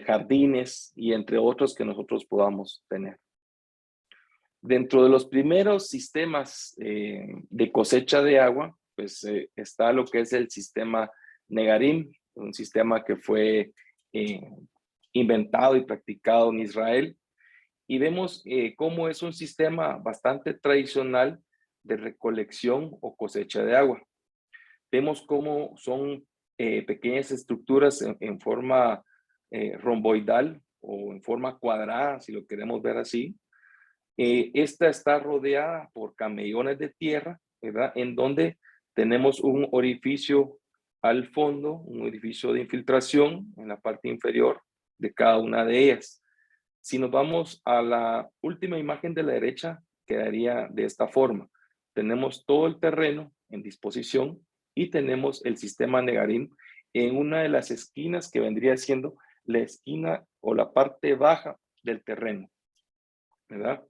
jardines y entre otros que nosotros podamos tener. Dentro de los primeros sistemas de cosecha de agua, pues está lo que es el sistema Negarim, un sistema que fue inventado y practicado en Israel. Y vemos cómo es un sistema bastante tradicional de recolección o cosecha de agua. Vemos cómo son pequeñas estructuras en forma romboidal o en forma cuadrada, si lo queremos ver así. Esta está rodeada por camellones de tierra, ¿verdad? En donde tenemos un orificio al fondo, un orificio de infiltración en la parte inferior de cada una de ellas. Si nos vamos a la última imagen de la derecha, quedaría de esta forma. Tenemos todo el terreno en disposición y tenemos el sistema Negarim en una de las esquinas que vendría siendo la esquina o la parte baja del terreno, ¿verdad?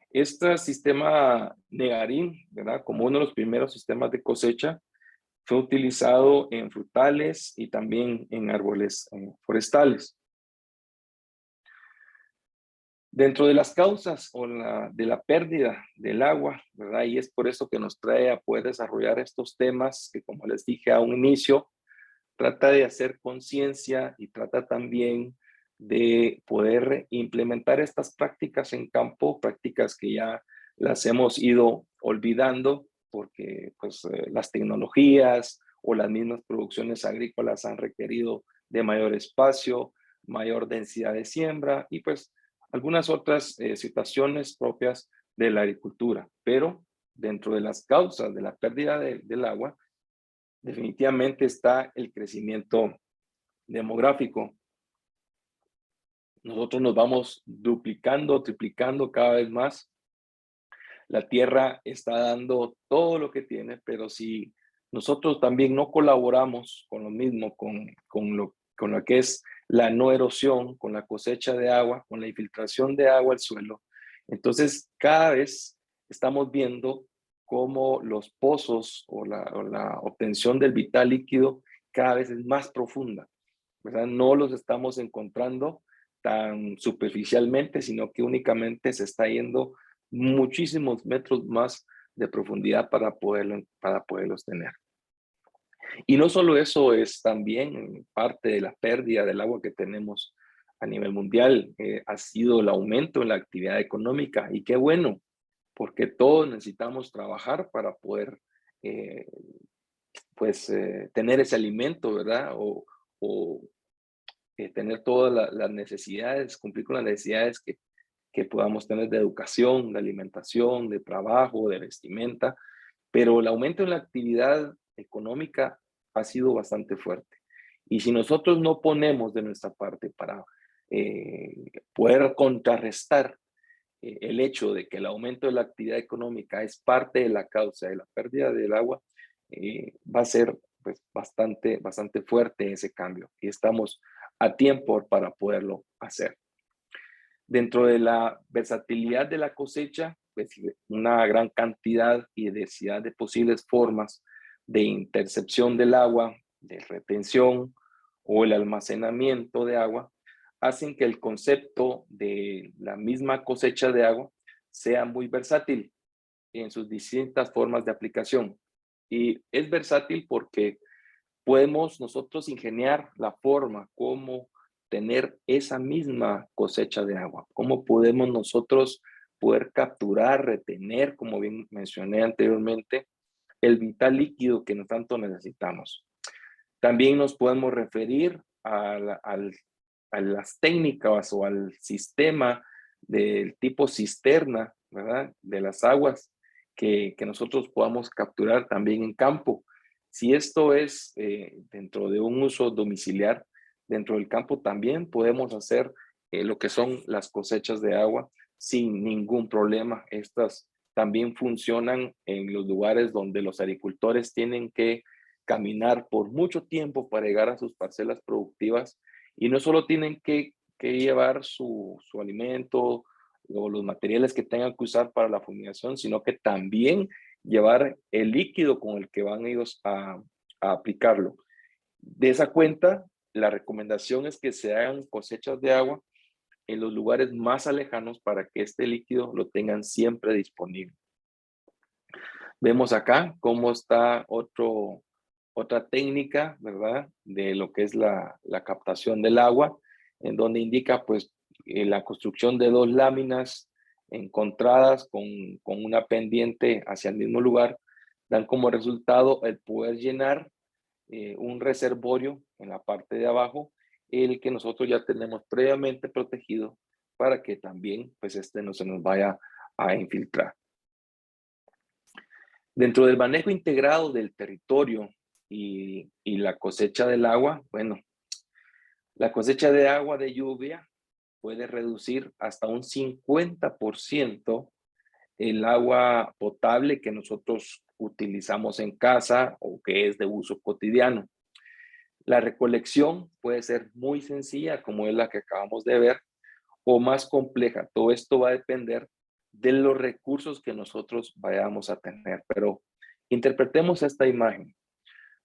Este sistema Negarim, ¿verdad? Como uno de los primeros sistemas de cosecha, fue utilizado en frutales y también en árboles forestales. Dentro de las causas de la pérdida del agua, ¿verdad? Y es por eso que nos trae a poder desarrollar estos temas que, como les dije a un inicio, trata de hacer conciencia y trata también de poder implementar estas prácticas en campo, prácticas que ya las hemos ido olvidando porque pues, las tecnologías o las mismas producciones agrícolas han requerido de mayor espacio, mayor densidad de siembra y pues algunas otras situaciones propias de la agricultura. Pero dentro de las causas de la pérdida del agua, definitivamente está el crecimiento demográfico. Nosotros nos vamos duplicando, triplicando cada vez más. La Tierra está dando todo lo que tiene, pero si nosotros también no colaboramos con lo mismo, con lo que es la no erosión, con la cosecha de agua, con la infiltración de agua al suelo, entonces cada vez estamos viendo cómo los pozos o la obtención del vital líquido cada vez es más profunda, ¿verdad? No los estamos encontrando tan superficialmente, sino que únicamente se está yendo muchísimos metros más de profundidad para poderlos tener. Y no solo eso, es también parte de la pérdida del agua que tenemos a nivel mundial, ha sido el aumento en la actividad económica, y qué bueno, porque todos necesitamos trabajar para poder tener ese alimento, ¿verdad? O tener todas las necesidades, cumplir con las necesidades que podamos tener de educación, de alimentación, de trabajo, de vestimenta, pero el aumento en la actividad económica ha sido bastante fuerte. Y si nosotros no ponemos de nuestra parte para poder contrarrestar el hecho de que el aumento de la actividad económica es parte de la causa de la pérdida del agua, va a ser pues, bastante fuerte ese cambio y estamos a tiempo para poderlo hacer. Dentro de la versatilidad de la cosecha, pues una gran cantidad y diversidad de posibles formas de intercepción del agua, de retención o el almacenamiento de agua, hacen que el concepto de la misma cosecha de agua sea muy versátil en sus distintas formas de aplicación. Y es versátil porque podemos nosotros ingeniar la forma como tener esa misma cosecha de agua, cómo podemos nosotros poder capturar, retener, como bien mencioné anteriormente, el vital líquido que tanto necesitamos. También nos podemos referir a las técnicas o al sistema del tipo cisterna, ¿verdad? De las aguas que nosotros podamos capturar también en campo. Si esto es dentro de un uso domiciliar, dentro del campo también podemos hacer lo que son las cosechas de agua sin ningún problema. Estas también funcionan en los lugares donde los agricultores tienen que caminar por mucho tiempo para llegar a sus parcelas productivas y no solo tienen que llevar su alimento o los materiales que tengan que usar para la fumigación, sino que también llevar el líquido con el que van ellos a aplicarlo. De esa cuenta, la recomendación es que se hagan cosechas de agua en los lugares más alejanos para que este líquido lo tengan siempre disponible. Vemos acá cómo está otra técnica, ¿verdad? De lo que es la captación del agua, en donde indica pues la construcción de dos láminas encontradas con una pendiente hacia el mismo lugar, dan como resultado el poder llenar un reservorio en la parte de abajo, el que nosotros ya tenemos previamente protegido para que también pues no se nos vaya a infiltrar. Dentro del manejo integrado del territorio y la cosecha del agua, bueno, la cosecha de agua de lluvia puede reducir hasta un 50% el agua potable que nosotros utilizamos en casa o que es de uso cotidiano. La recolección puede ser muy sencilla, como es la que acabamos de ver, o más compleja. Todo esto va a depender de los recursos que nosotros vayamos a tener. Pero interpretemos esta imagen.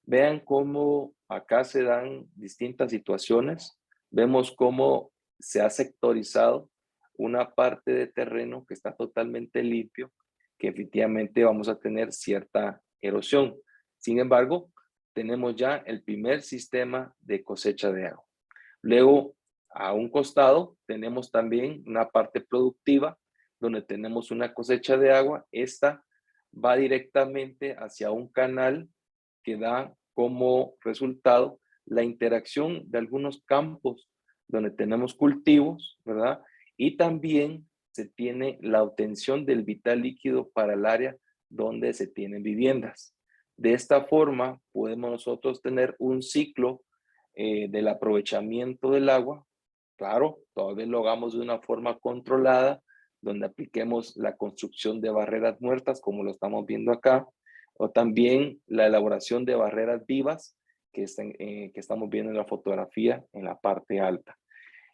Vean cómo acá se dan distintas situaciones. Vemos cómo se ha sectorizado una parte de terreno que está totalmente limpio, que efectivamente vamos a tener cierta erosión. Sin embargo, tenemos ya el primer sistema de cosecha de agua. Luego, a un costado, tenemos también una parte productiva donde tenemos una cosecha de agua. Esta va directamente hacia un canal que da como resultado la interacción de algunos campos donde tenemos cultivos, ¿verdad? Y también se tiene la obtención del vital líquido para el área donde se tienen viviendas. De esta forma, podemos nosotros tener un ciclo del aprovechamiento del agua. Claro, todavía lo hagamos de una forma controlada, donde apliquemos la construcción de barreras muertas, como lo estamos viendo acá, o también la elaboración de barreras vivas, que estamos viendo en la fotografía en la parte alta.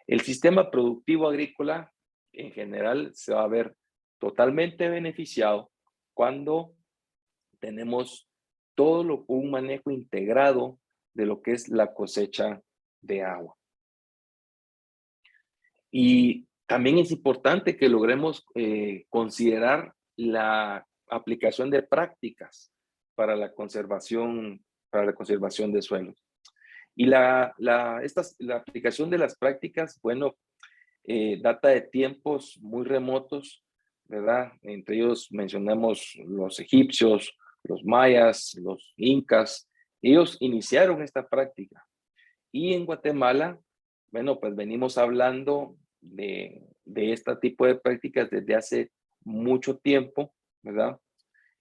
El sistema productivo agrícola, en general, se va a ver totalmente beneficiado cuando tenemos un manejo integrado de lo que es la cosecha de agua. Y también es importante que logremos considerar la aplicación de prácticas para la conservación de suelos. Y la aplicación de las prácticas, bueno, data de tiempos muy remotos, ¿verdad? Entre ellos mencionamos los egipcios, los mayas, los incas. Ellos iniciaron esta práctica. Y en Guatemala Bueno, pues venimos hablando de este tipo de prácticas desde hace mucho tiempo, ¿verdad?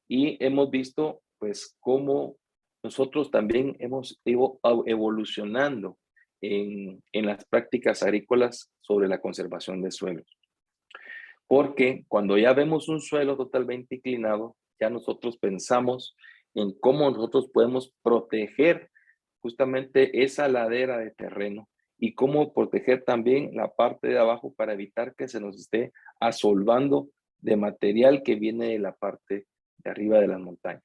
Y hemos visto, pues, cómo nosotros también hemos ido evolucionando en las prácticas agrícolas sobre la conservación de suelos. Porque cuando ya vemos un suelo totalmente inclinado, ya nosotros pensamos en cómo nosotros podemos proteger justamente esa ladera de terreno y cómo proteger también la parte de abajo para evitar que se nos esté asolvando de material que viene de la parte de arriba de las montañas.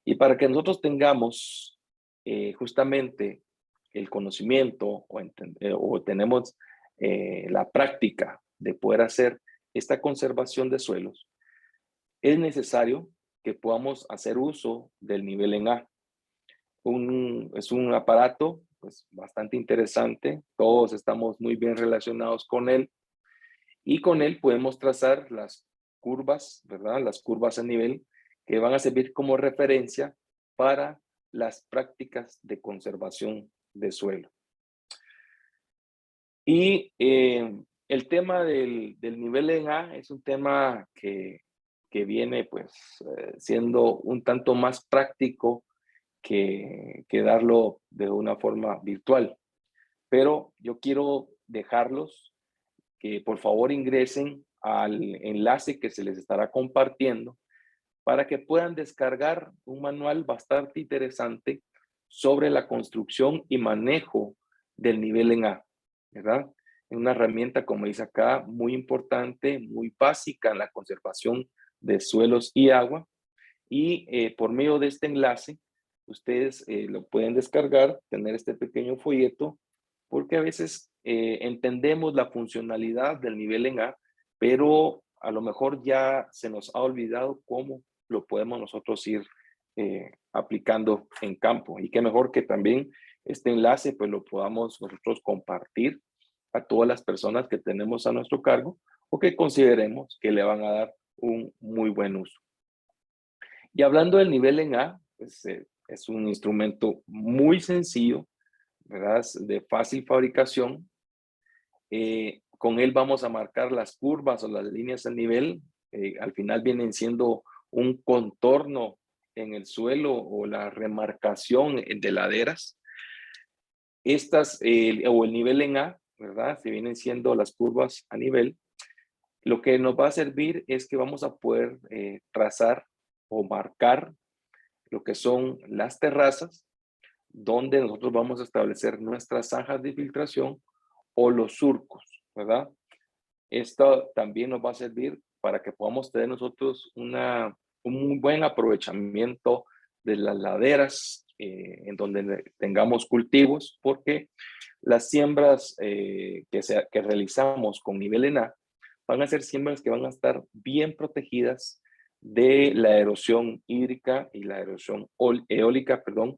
Y para que nosotros tengamos justamente el conocimiento o tenemos la práctica de poder hacer esta conservación de suelos, es necesario que podamos hacer uso del nivel en A. Es un aparato pues, bastante interesante, todos estamos muy bien relacionados con él y con él podemos trazar las curvas, ¿verdad? Las curvas a nivel que van a servir como referencia para las prácticas de conservación de suelo. Y el tema del nivel en A es un tema que viene pues siendo un tanto más práctico que darlo de una forma virtual. Pero yo quiero dejarlos que por favor ingresen al enlace que se les estará compartiendo para que puedan descargar un manual bastante interesante sobre la construcción y manejo del nivel en A, ¿verdad? Es una herramienta, como dice acá, muy importante, muy básica en la conservación de suelos y agua. Y por medio de este enlace, ustedes lo pueden descargar, tener este pequeño folleto, porque a veces entendemos la funcionalidad del nivel en A, pero a lo mejor ya se nos ha olvidado cómo lo podemos nosotros ir aplicando en campo. Y qué mejor que también este enlace pues lo podamos nosotros compartir a todas las personas que tenemos a nuestro cargo o que consideremos que le van a dar un muy buen uso. Y hablando del nivel en A, pues, es un instrumento muy sencillo, ¿verdad? De fácil fabricación. Con él vamos a marcar las curvas o las líneas del nivel. Al final vienen siendo un contorno en el suelo o la remarcación de laderas. Estas, o el nivel en A, ¿verdad? Se vienen siendo las curvas a nivel. Lo que nos va a servir es que vamos a poder trazar o marcar lo que son las terrazas, donde nosotros vamos a establecer nuestras zanjas de filtración o los surcos, ¿verdad? Esto también nos va a servir para que podamos tener nosotros un muy buen aprovechamiento de las laderas en donde tengamos cultivos, porque las siembras que realizamos con nivel en A van a ser siembras que van a estar bien protegidas de la erosión hídrica y la erosión eólica, perdón,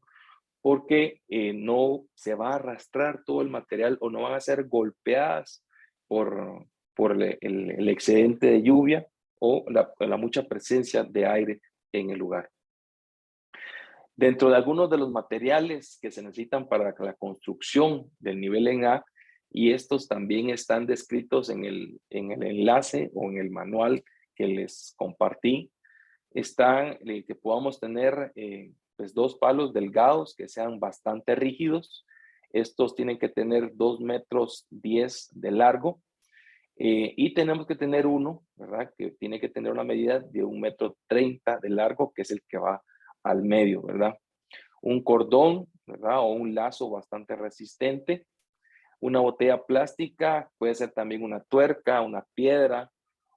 porque no se va a arrastrar todo el material o no van a ser golpeadas por el excedente de lluvia o la mucha presencia de aire en el lugar. Dentro de algunos de los materiales que se necesitan para la construcción del nivel en A, y estos también están descritos en el enlace o en el manual que les compartí, están que podamos tener pues 2 palos delgados que sean bastante rígidos. Estos tienen que tener 2 metros 10 de largo y tenemos que tener uno, ¿verdad? Que tiene que tener una medida de 1 metro 30 de largo, que es el que va al medio, ¿verdad? Un cordón, ¿verdad? O un lazo bastante resistente. Una botella plástica, puede ser también una tuerca, una piedra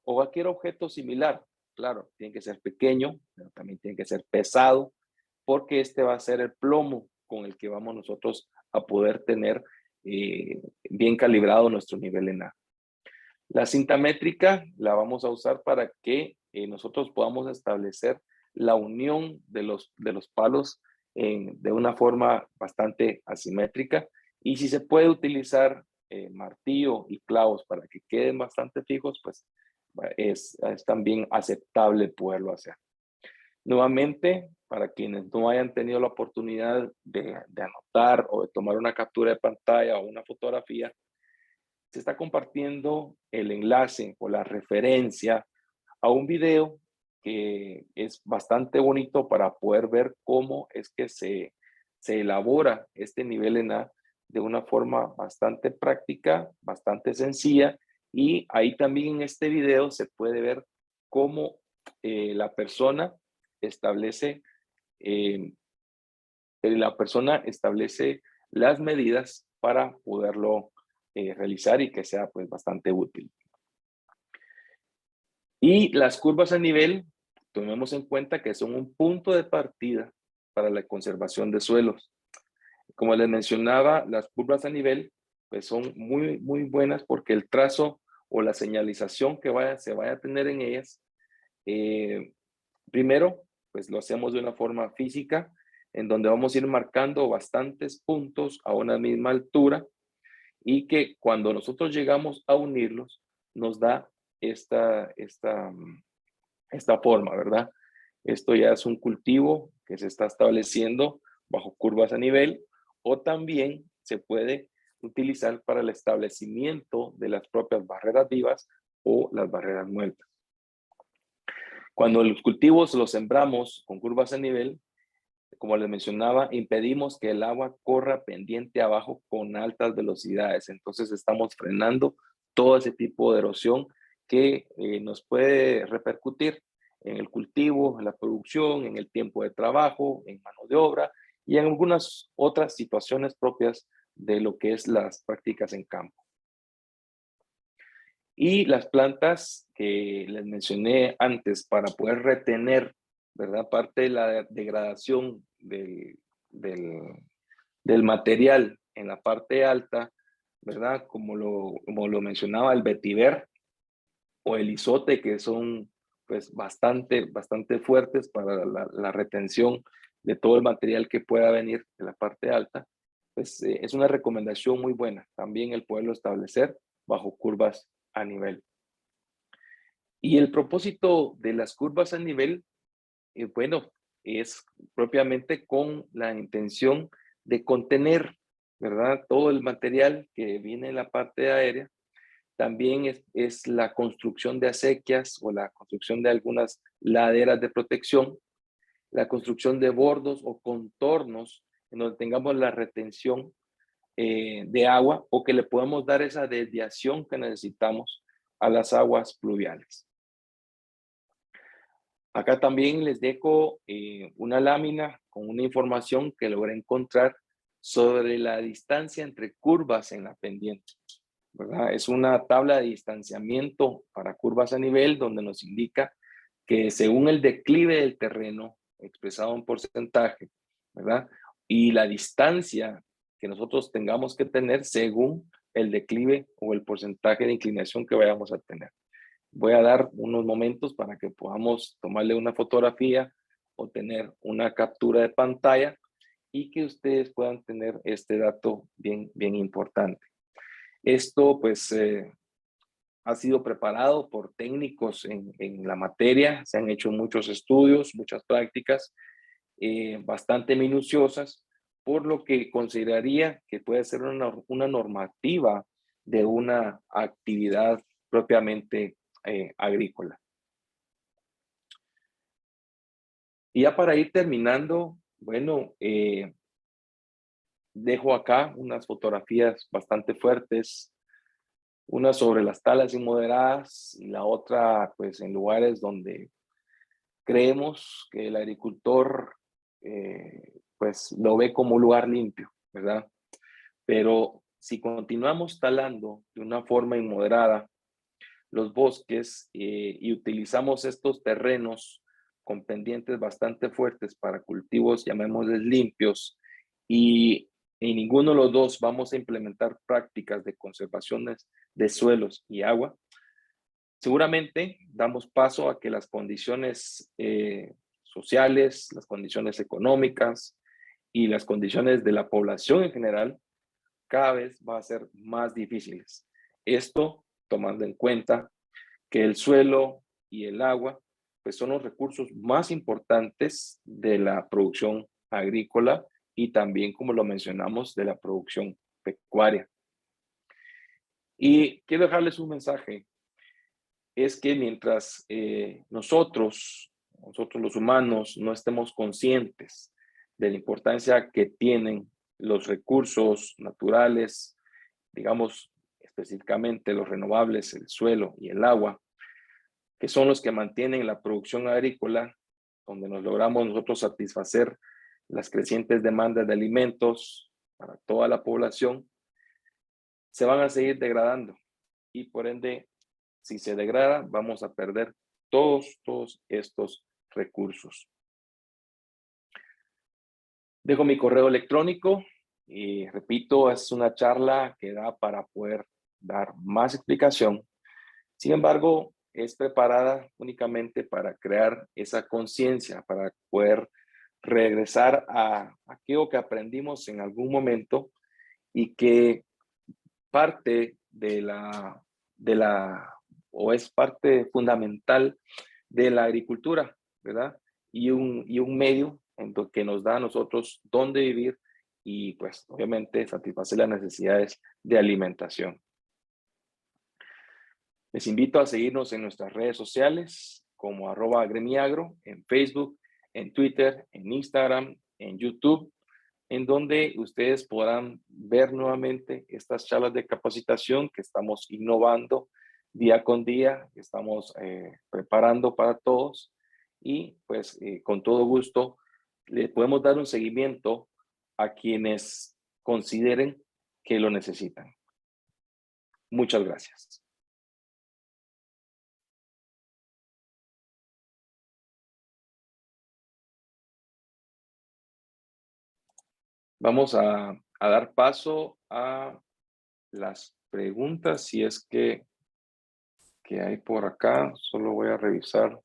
o cualquier objeto similar. Claro, tiene que ser pequeño, pero también tiene que ser pesado, porque este va a ser el plomo con el que vamos nosotros a poder tener bien calibrado nuestro nivel en A. La cinta métrica la vamos a usar para que nosotros podamos establecer la unión de los palos de una forma bastante asimétrica y si se puede utilizar martillo y clavos para que queden bastante fijos, pues es también aceptable poderlo hacer. Nuevamente, para quienes no hayan tenido la oportunidad de anotar o de tomar una captura de pantalla o una fotografía, se está compartiendo el enlace o la referencia a un video que es bastante bonito para poder ver cómo es que se elabora este nivel en A de una forma bastante práctica, bastante sencilla. Y ahí también en este video se puede ver cómo la persona establece, eh, las medidas para poderlo realizar y que sea pues bastante útil. Y las curvas a nivel, tomemos en cuenta que son un punto de partida para la conservación de suelos. Como les mencionaba, las curvas a nivel pues son muy buenas porque el trazo o la señalización que se vaya a tener en ellas, primero, pues lo hacemos de una forma física, en donde vamos a ir marcando bastantes puntos a una misma altura y que cuando nosotros llegamos a unirlos, nos da esta forma, ¿verdad? Esto ya es un cultivo que se está estableciendo bajo curvas a nivel, o también se puede utilizar para el establecimiento de las propias barreras vivas o las barreras muertas. Cuando los cultivos los sembramos con curvas a nivel, como les mencionaba, impedimos que el agua corra pendiente abajo con altas velocidades. Entonces estamos frenando todo ese tipo de erosión que nos puede repercutir en el cultivo, en la producción, en el tiempo de trabajo, en mano de obra y en algunas otras situaciones propias de lo que es las prácticas en campo. Y las plantas que les mencioné antes para poder retener, ¿verdad? Parte de la degradación del material en la parte alta, ¿verdad? Como lo mencionaba el vetiver o el izote, que son pues bastante fuertes para la retención de todo el material que pueda venir de la parte alta, pues es una recomendación muy buena también el poderlo establecer bajo curvas a nivel. Y el propósito de las curvas a nivel, bueno, es propiamente con la intención de contener, ¿verdad? Todo el material que viene en la parte aérea. También es la construcción de acequias o la construcción de algunas laderas de protección, la construcción de bordos o contornos en donde tengamos la retención de agua o que le podamos dar esa desviación que necesitamos a las aguas pluviales. Acá también les dejo una lámina con una información que logré encontrar sobre la distancia entre curvas en la pendiente, ¿verdad? Es una tabla de distanciamiento para curvas a nivel donde nos indica que según el declive del terreno, expresado en porcentaje, ¿verdad? Y la distancia que nosotros tengamos que tener según el declive o el porcentaje de inclinación que vayamos a tener. Voy a dar unos momentos para que podamos tomarle una fotografía o tener una captura de pantalla y que ustedes puedan tener este dato bien importante. Esto pues ha sido preparado por técnicos en la materia, se han hecho muchos estudios, muchas prácticas bastante minuciosas, por lo que consideraría que puede ser una normativa de una actividad propiamente agrícola. Y ya para ir terminando, bueno, dejo acá unas fotografías bastante fuertes, una sobre las talas inmoderadas y la otra pues en lugares donde creemos que el agricultor pues lo ve como un lugar limpio, ¿verdad? Pero si continuamos talando de una forma inmoderada los bosques y utilizamos estos terrenos con pendientes bastante fuertes para cultivos, llamémosles limpios, y en ninguno de los dos vamos a implementar prácticas de conservaciones de suelos y agua, seguramente damos paso a que las condiciones sociales, las condiciones económicas y las condiciones de la población en general cada vez va a ser más difíciles. Esto tomando en cuenta que el suelo y el agua pues son los recursos más importantes de la producción agrícola y también, como lo mencionamos, de la producción pecuaria. Y quiero dejarles un mensaje, es que mientras nosotros los humanos, no estemos conscientes de la importancia que tienen los recursos naturales, digamos específicamente los renovables, el suelo y el agua, que son los que mantienen la producción agrícola, donde nos logramos nosotros satisfacer las crecientes demandas de alimentos para toda la población, se van a seguir degradando y por ende, si se degrada, vamos a perder todos estos recursos. Dejo mi correo electrónico y repito, es una charla que da para poder dar más explicación. Sin embargo, es preparada únicamente para crear esa conciencia, para poder regresar a aquello que aprendimos en algún momento y que parte o es parte fundamental de la agricultura, ¿verdad? Y un medio en que nos da a nosotros dónde vivir y pues obviamente satisfacer las necesidades de alimentación. Les invito a seguirnos en nuestras redes sociales como @agremiagro, en Facebook, en Twitter, en Instagram, en YouTube, en donde ustedes podrán ver nuevamente estas charlas de capacitación que estamos innovando día con día, que estamos preparando para todos y pues con todo gusto le podemos dar un seguimiento a quienes consideren que lo necesitan. Muchas gracias. Vamos a dar paso a las preguntas, si es que hay por acá. Solo voy a revisar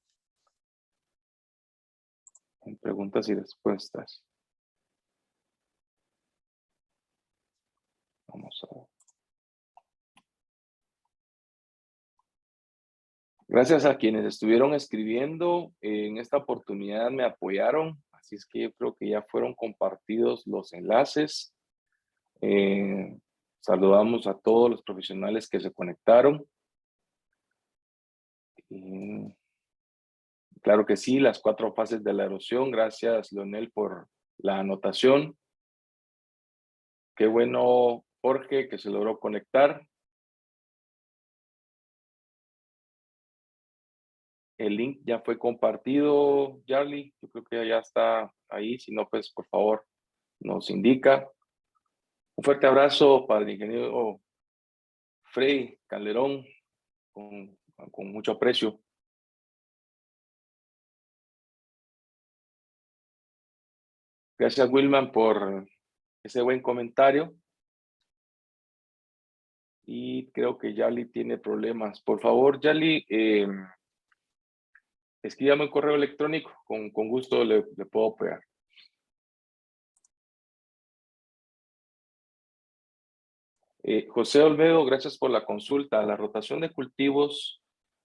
en preguntas y respuestas. Vamos a ver. Gracias a quienes estuvieron escribiendo, en esta oportunidad me apoyaron, así es que yo creo que ya fueron compartidos los enlaces. Saludamos a todos los profesionales que se conectaron. Claro que sí, las 4 fases de la erosión. Gracias, Leonel, por la anotación. Qué bueno, Jorge, que se logró conectar. El link ya fue compartido, Charlie. Yo creo que ya está ahí. Si no, pues por favor, nos indica. Un fuerte abrazo para el ingeniero Frei Calderón, con mucho aprecio. Gracias, Wilman, por ese buen comentario. Y creo que Yali tiene problemas. Por favor, Yali, escríbame un correo electrónico. Con gusto le puedo apoyar. José Olmedo, gracias por la consulta. La rotación de cultivos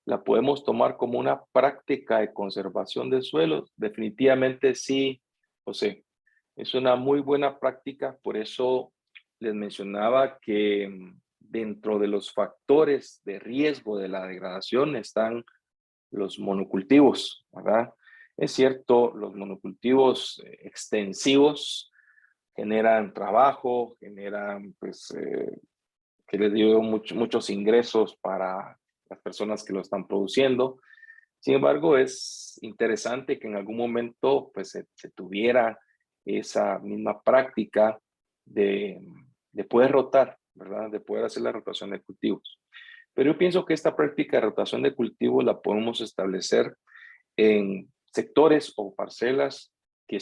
la podemos tomar como una práctica de conservación de suelos. Definitivamente sí, José. Es una muy buena práctica, por eso les mencionaba que dentro de los factores de riesgo de la degradación están los monocultivos, ¿verdad? Es cierto, los monocultivos extensivos generan trabajo, generan, pues, que les dio muchos ingresos para las personas que lo están produciendo. Sin embargo, es interesante que en algún momento, pues, se tuviera esa misma práctica de poder rotar, ¿verdad? De poder hacer la rotación de cultivos. Pero yo pienso que esta práctica de rotación de cultivos la podemos establecer en sectores o parcelas que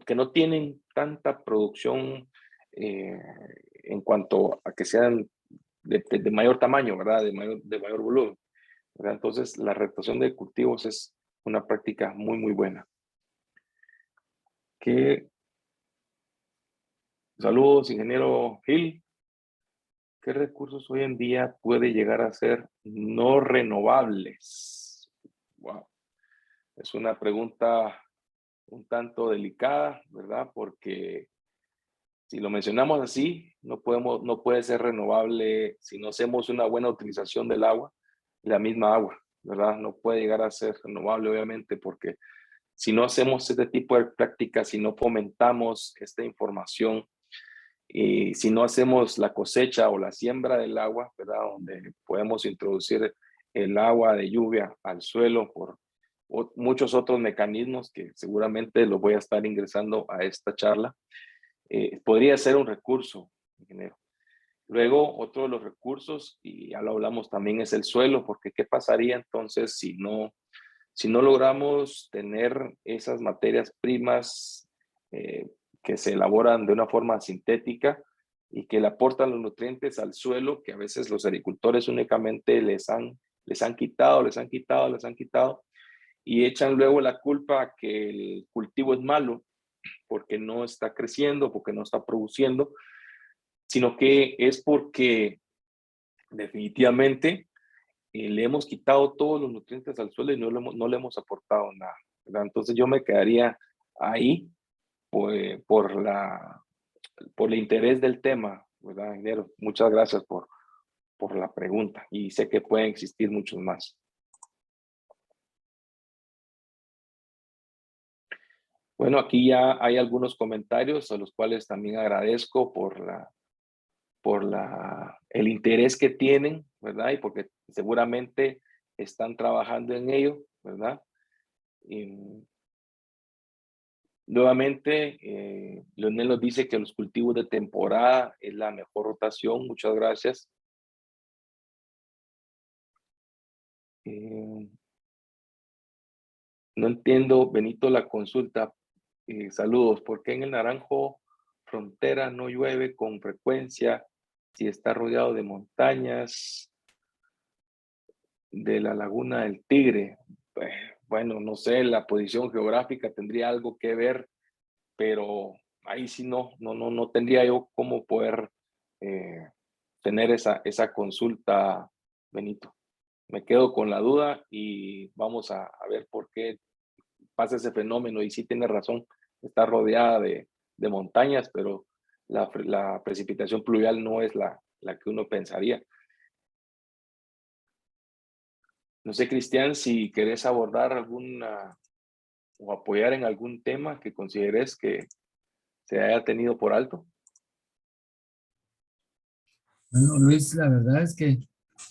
que no tienen tanta producción en cuanto a que sean de mayor tamaño, ¿verdad? De mayor volumen, ¿verdad? Entonces, la rotación de cultivos es una práctica muy, muy buena. Saludos, ingeniero Gil. ¿Qué recursos hoy en día puede llegar a ser no renovables? Wow. Es una pregunta un tanto delicada, ¿verdad? Porque si lo mencionamos así, no puede ser renovable si no hacemos una buena utilización del agua, la misma agua, ¿verdad? No puede llegar a ser renovable, obviamente, porque si no hacemos este tipo de prácticas, si no fomentamos esta información, y si no hacemos la cosecha o la siembra del agua, ¿verdad? Donde podemos introducir el agua de lluvia al suelo por muchos otros mecanismos que seguramente los voy a estar ingresando a esta charla, podría ser un recurso, ingeniero. Luego, otro de los recursos, y ya lo hablamos también, es el suelo, porque ¿qué pasaría entonces si no logramos tener esas materias primas que se elaboran de una forma sintética y que le aportan los nutrientes al suelo, que a veces los agricultores únicamente les han quitado, y echan luego la culpa a que el cultivo es malo porque no está creciendo, porque no está produciendo, sino que es porque definitivamente le hemos quitado todos los nutrientes al suelo y no le hemos aportado nada, ¿verdad? Entonces yo me quedaría ahí pues, por el interés del tema, ¿verdad, ingeniero? Muchas gracias por la pregunta y sé que pueden existir muchos más. Bueno, aquí ya hay algunos comentarios a los cuales también agradezco el interés que tienen, ¿verdad? Y porque seguramente están trabajando en ello, ¿verdad? Y nuevamente, Leonel nos dice que los cultivos de temporada es la mejor rotación. Muchas gracias. Eh, no entiendo, Benito, la consulta. Saludos. ¿Por qué en el Naranjo Frontera no llueve con frecuencia si está rodeado de montañas de la Laguna del Tigre? Bueno, no sé, la posición geográfica tendría algo que ver, pero ahí sí no tendría yo cómo poder eh, tener esa consulta, Benito. Me quedo con la duda y vamos a ver por qué pasa ese fenómeno. Y sí tiene razón, está rodeada de montañas, pero la precipitación pluvial no es la que uno pensaría. No sé, Cristian, si querés abordar alguna o apoyar en algún tema que consideres que se haya tenido por alto. Bueno, Luis, la verdad es que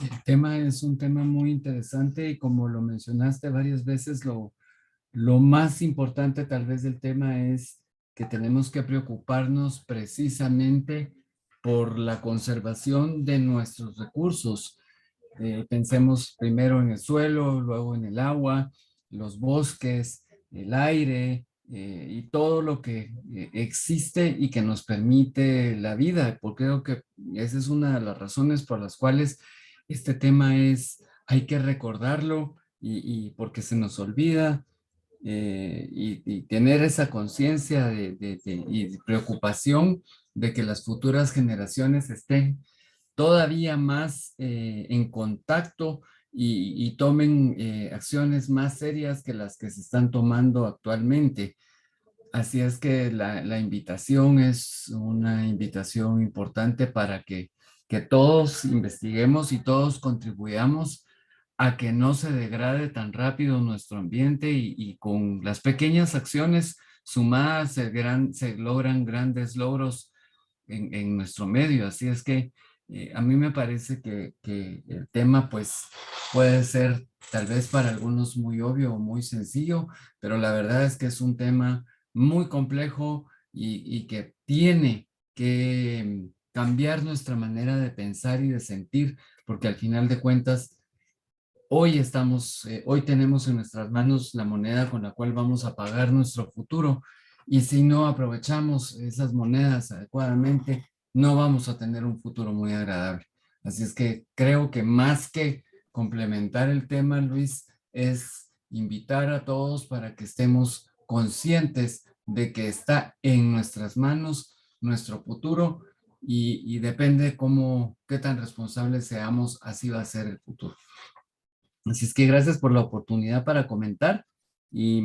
el tema es un tema muy interesante y como lo mencionaste varias veces, lo más importante tal vez del tema es que tenemos que preocuparnos precisamente por la conservación de nuestros recursos. Pensemos primero en el suelo, luego en el agua, los bosques, el aire y todo lo que existe y que nos permite la vida, porque creo que esa es una de las razones por las cuales este tema hay que recordarlo y porque se nos olvida y tener esa conciencia y preocupación de que las futuras generaciones estén todavía más en contacto y tomen acciones más serias que las que se están tomando actualmente. Así es que la invitación es una invitación importante para que todos investiguemos y todos contribuyamos a que no se degrade tan rápido nuestro ambiente y con las pequeñas acciones sumadas se logran grandes logros en nuestro medio. Así es que a mí me parece que el tema pues puede ser tal vez para algunos muy obvio o muy sencillo, pero la verdad es que es un tema muy complejo y que tiene que cambiar nuestra manera de pensar y de sentir, porque al final de cuentas hoy tenemos en nuestras manos la moneda con la cual vamos a pagar nuestro futuro y si no aprovechamos esas monedas adecuadamente, no vamos a tener un futuro muy agradable. Así es que creo que más que complementar el tema, Luis, es invitar a todos para que estemos conscientes de que está en nuestras manos nuestro futuro y depende qué tan responsables seamos, así va a ser el futuro. Así es que gracias por la oportunidad para comentar. Y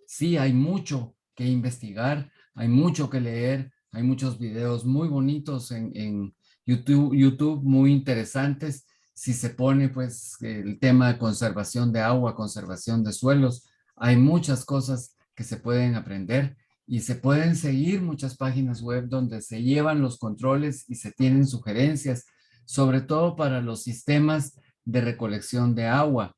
sí, hay mucho que investigar, hay mucho que leer, hay muchos videos muy bonitos en YouTube muy interesantes. Si se pone pues el tema de conservación de agua, conservación de suelos, hay muchas cosas que se pueden aprender y se pueden seguir muchas páginas web donde se llevan los controles y se tienen sugerencias, sobre todo para los sistemas de recolección de agua.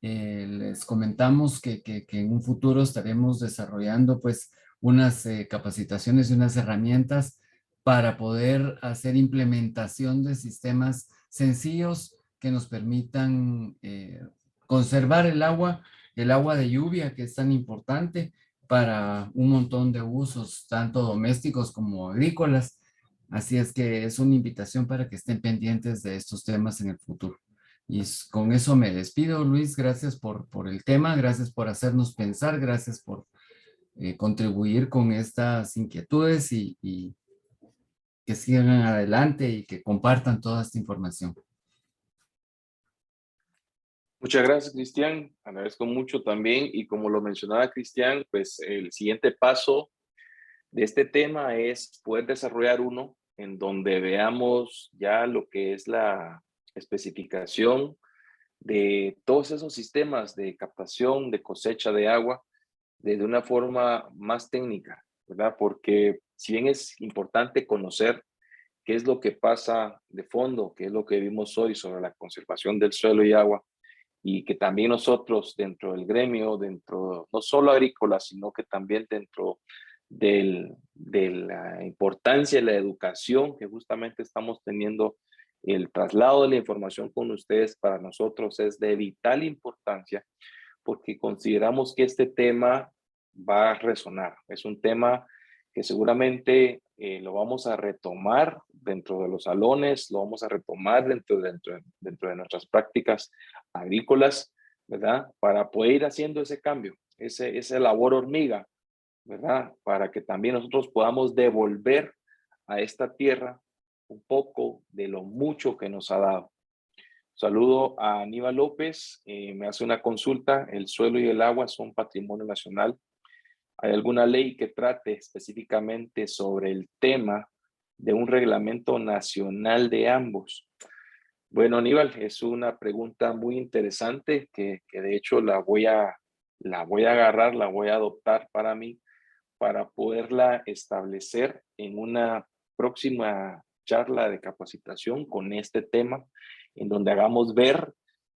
Les comentamos que en un futuro estaremos desarrollando pues unas capacitaciones y unas herramientas para poder hacer implementación de sistemas sencillos que nos permitan conservar el agua de lluvia que es tan importante para un montón de usos, tanto domésticos como agrícolas. Así es que es una invitación para que estén pendientes de estos temas en el futuro. Y con eso me despido, Luis. Gracias por el tema, gracias por hacernos pensar, gracias por contribuir con estas inquietudes y que sigan adelante y que compartan toda esta información. Muchas gracias, Cristian. Agradezco mucho también. Y como lo mencionaba Cristian, pues el siguiente paso de este tema es poder desarrollar uno en donde veamos ya lo que es la especificación de todos esos sistemas de captación, de cosecha de agua, de una forma más técnica, ¿verdad? Porque si bien es importante conocer qué es lo que pasa de fondo, qué es lo que vimos hoy sobre la conservación del suelo y agua, y que también nosotros dentro del gremio, dentro no solo agrícola, sino que también dentro de la importancia de la educación que justamente estamos teniendo, el traslado de la información con ustedes para nosotros es de vital importancia porque consideramos que este tema va a resonar. Es un tema que seguramente lo vamos a retomar dentro de los salones, lo vamos a retomar dentro de nuestras prácticas agrícolas, ¿verdad? Para poder ir haciendo ese cambio, esa labor hormiga, ¿verdad? Para que también nosotros podamos devolver a esta tierra un poco de lo mucho que nos ha dado. Saludo a Aníbal López, me hace una consulta, el suelo y el agua son patrimonio nacional. ¿Hay alguna ley que trate específicamente sobre el tema de un reglamento nacional de ambos? Bueno, Aníbal, es una pregunta muy interesante que de hecho la voy a agarrar, la voy a adoptar para mí, para poderla establecer en una próxima charla de capacitación con este tema, en donde hagamos ver,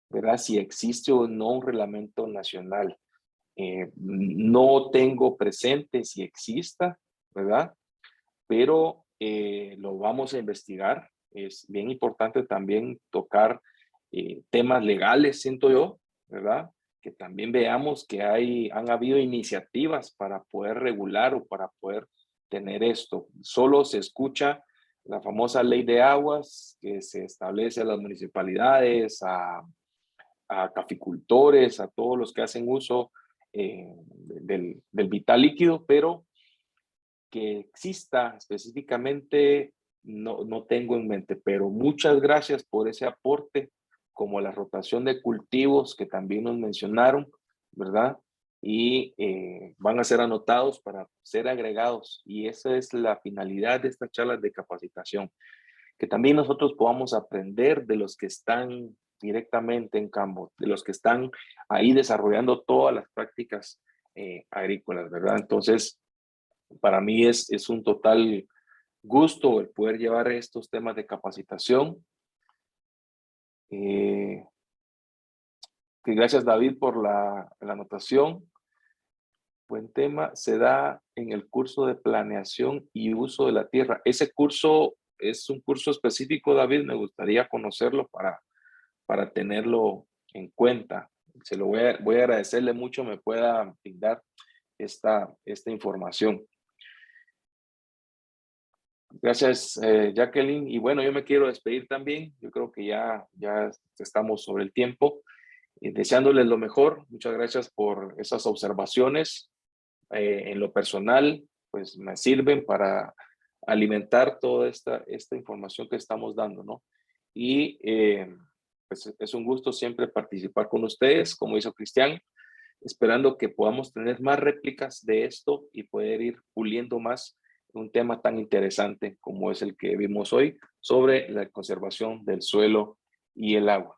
¿verdad?, si existe o no un reglamento nacional. No tengo presente si exista, ¿verdad? Pero lo vamos a investigar. Es bien importante también tocar temas legales, siento yo, ¿verdad? Que también veamos que han habido iniciativas para poder regular o para poder tener esto. Solo se escucha la famosa ley de aguas que se establece a las municipalidades, a caficultores, a todos los que hacen uso del vital líquido, pero que exista específicamente no tengo en mente, pero muchas gracias por ese aporte, como la rotación de cultivos que también nos mencionaron, ¿verdad? Y van a ser anotados para ser agregados. Y esa es la finalidad de estas charlas de capacitación, que también nosotros podamos aprender de los que están directamente en campo, de los que están ahí desarrollando todas las prácticas agrícolas, ¿verdad? Entonces, para mí es un total gusto el poder llevar estos temas de capacitación. Que gracias, David, por la anotación. Buen tema. Se da en el curso de planeación y uso de la tierra. Ese curso es un curso específico, David. Me gustaría conocerlo para tenerlo en cuenta. Voy a agradecerle mucho me pueda brindar esta información. Gracias, Jacqueline. Y bueno, yo me quiero despedir también. Yo creo que ya estamos sobre el tiempo. Deseándoles lo mejor. Muchas gracias por esas observaciones. En lo personal, pues me sirven para alimentar toda esta información que estamos dando, ¿no? Y pues es un gusto siempre participar con ustedes, como hizo Cristian, esperando que podamos tener más réplicas de esto y poder ir puliendo más un tema tan interesante como es el que vimos hoy sobre la conservación del suelo y el agua.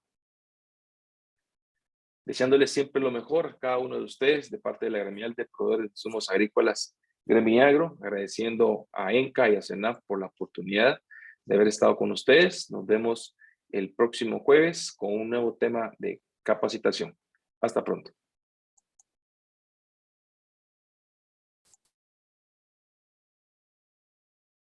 Deseándoles siempre lo mejor a cada uno de ustedes de parte de la Gremial de Proveedores de Insumos Agrícolas Gremiagro, agradeciendo a ENCA y a CENAF por la oportunidad de haber estado con ustedes. Nos vemos el próximo jueves con un nuevo tema de capacitación. Hasta pronto.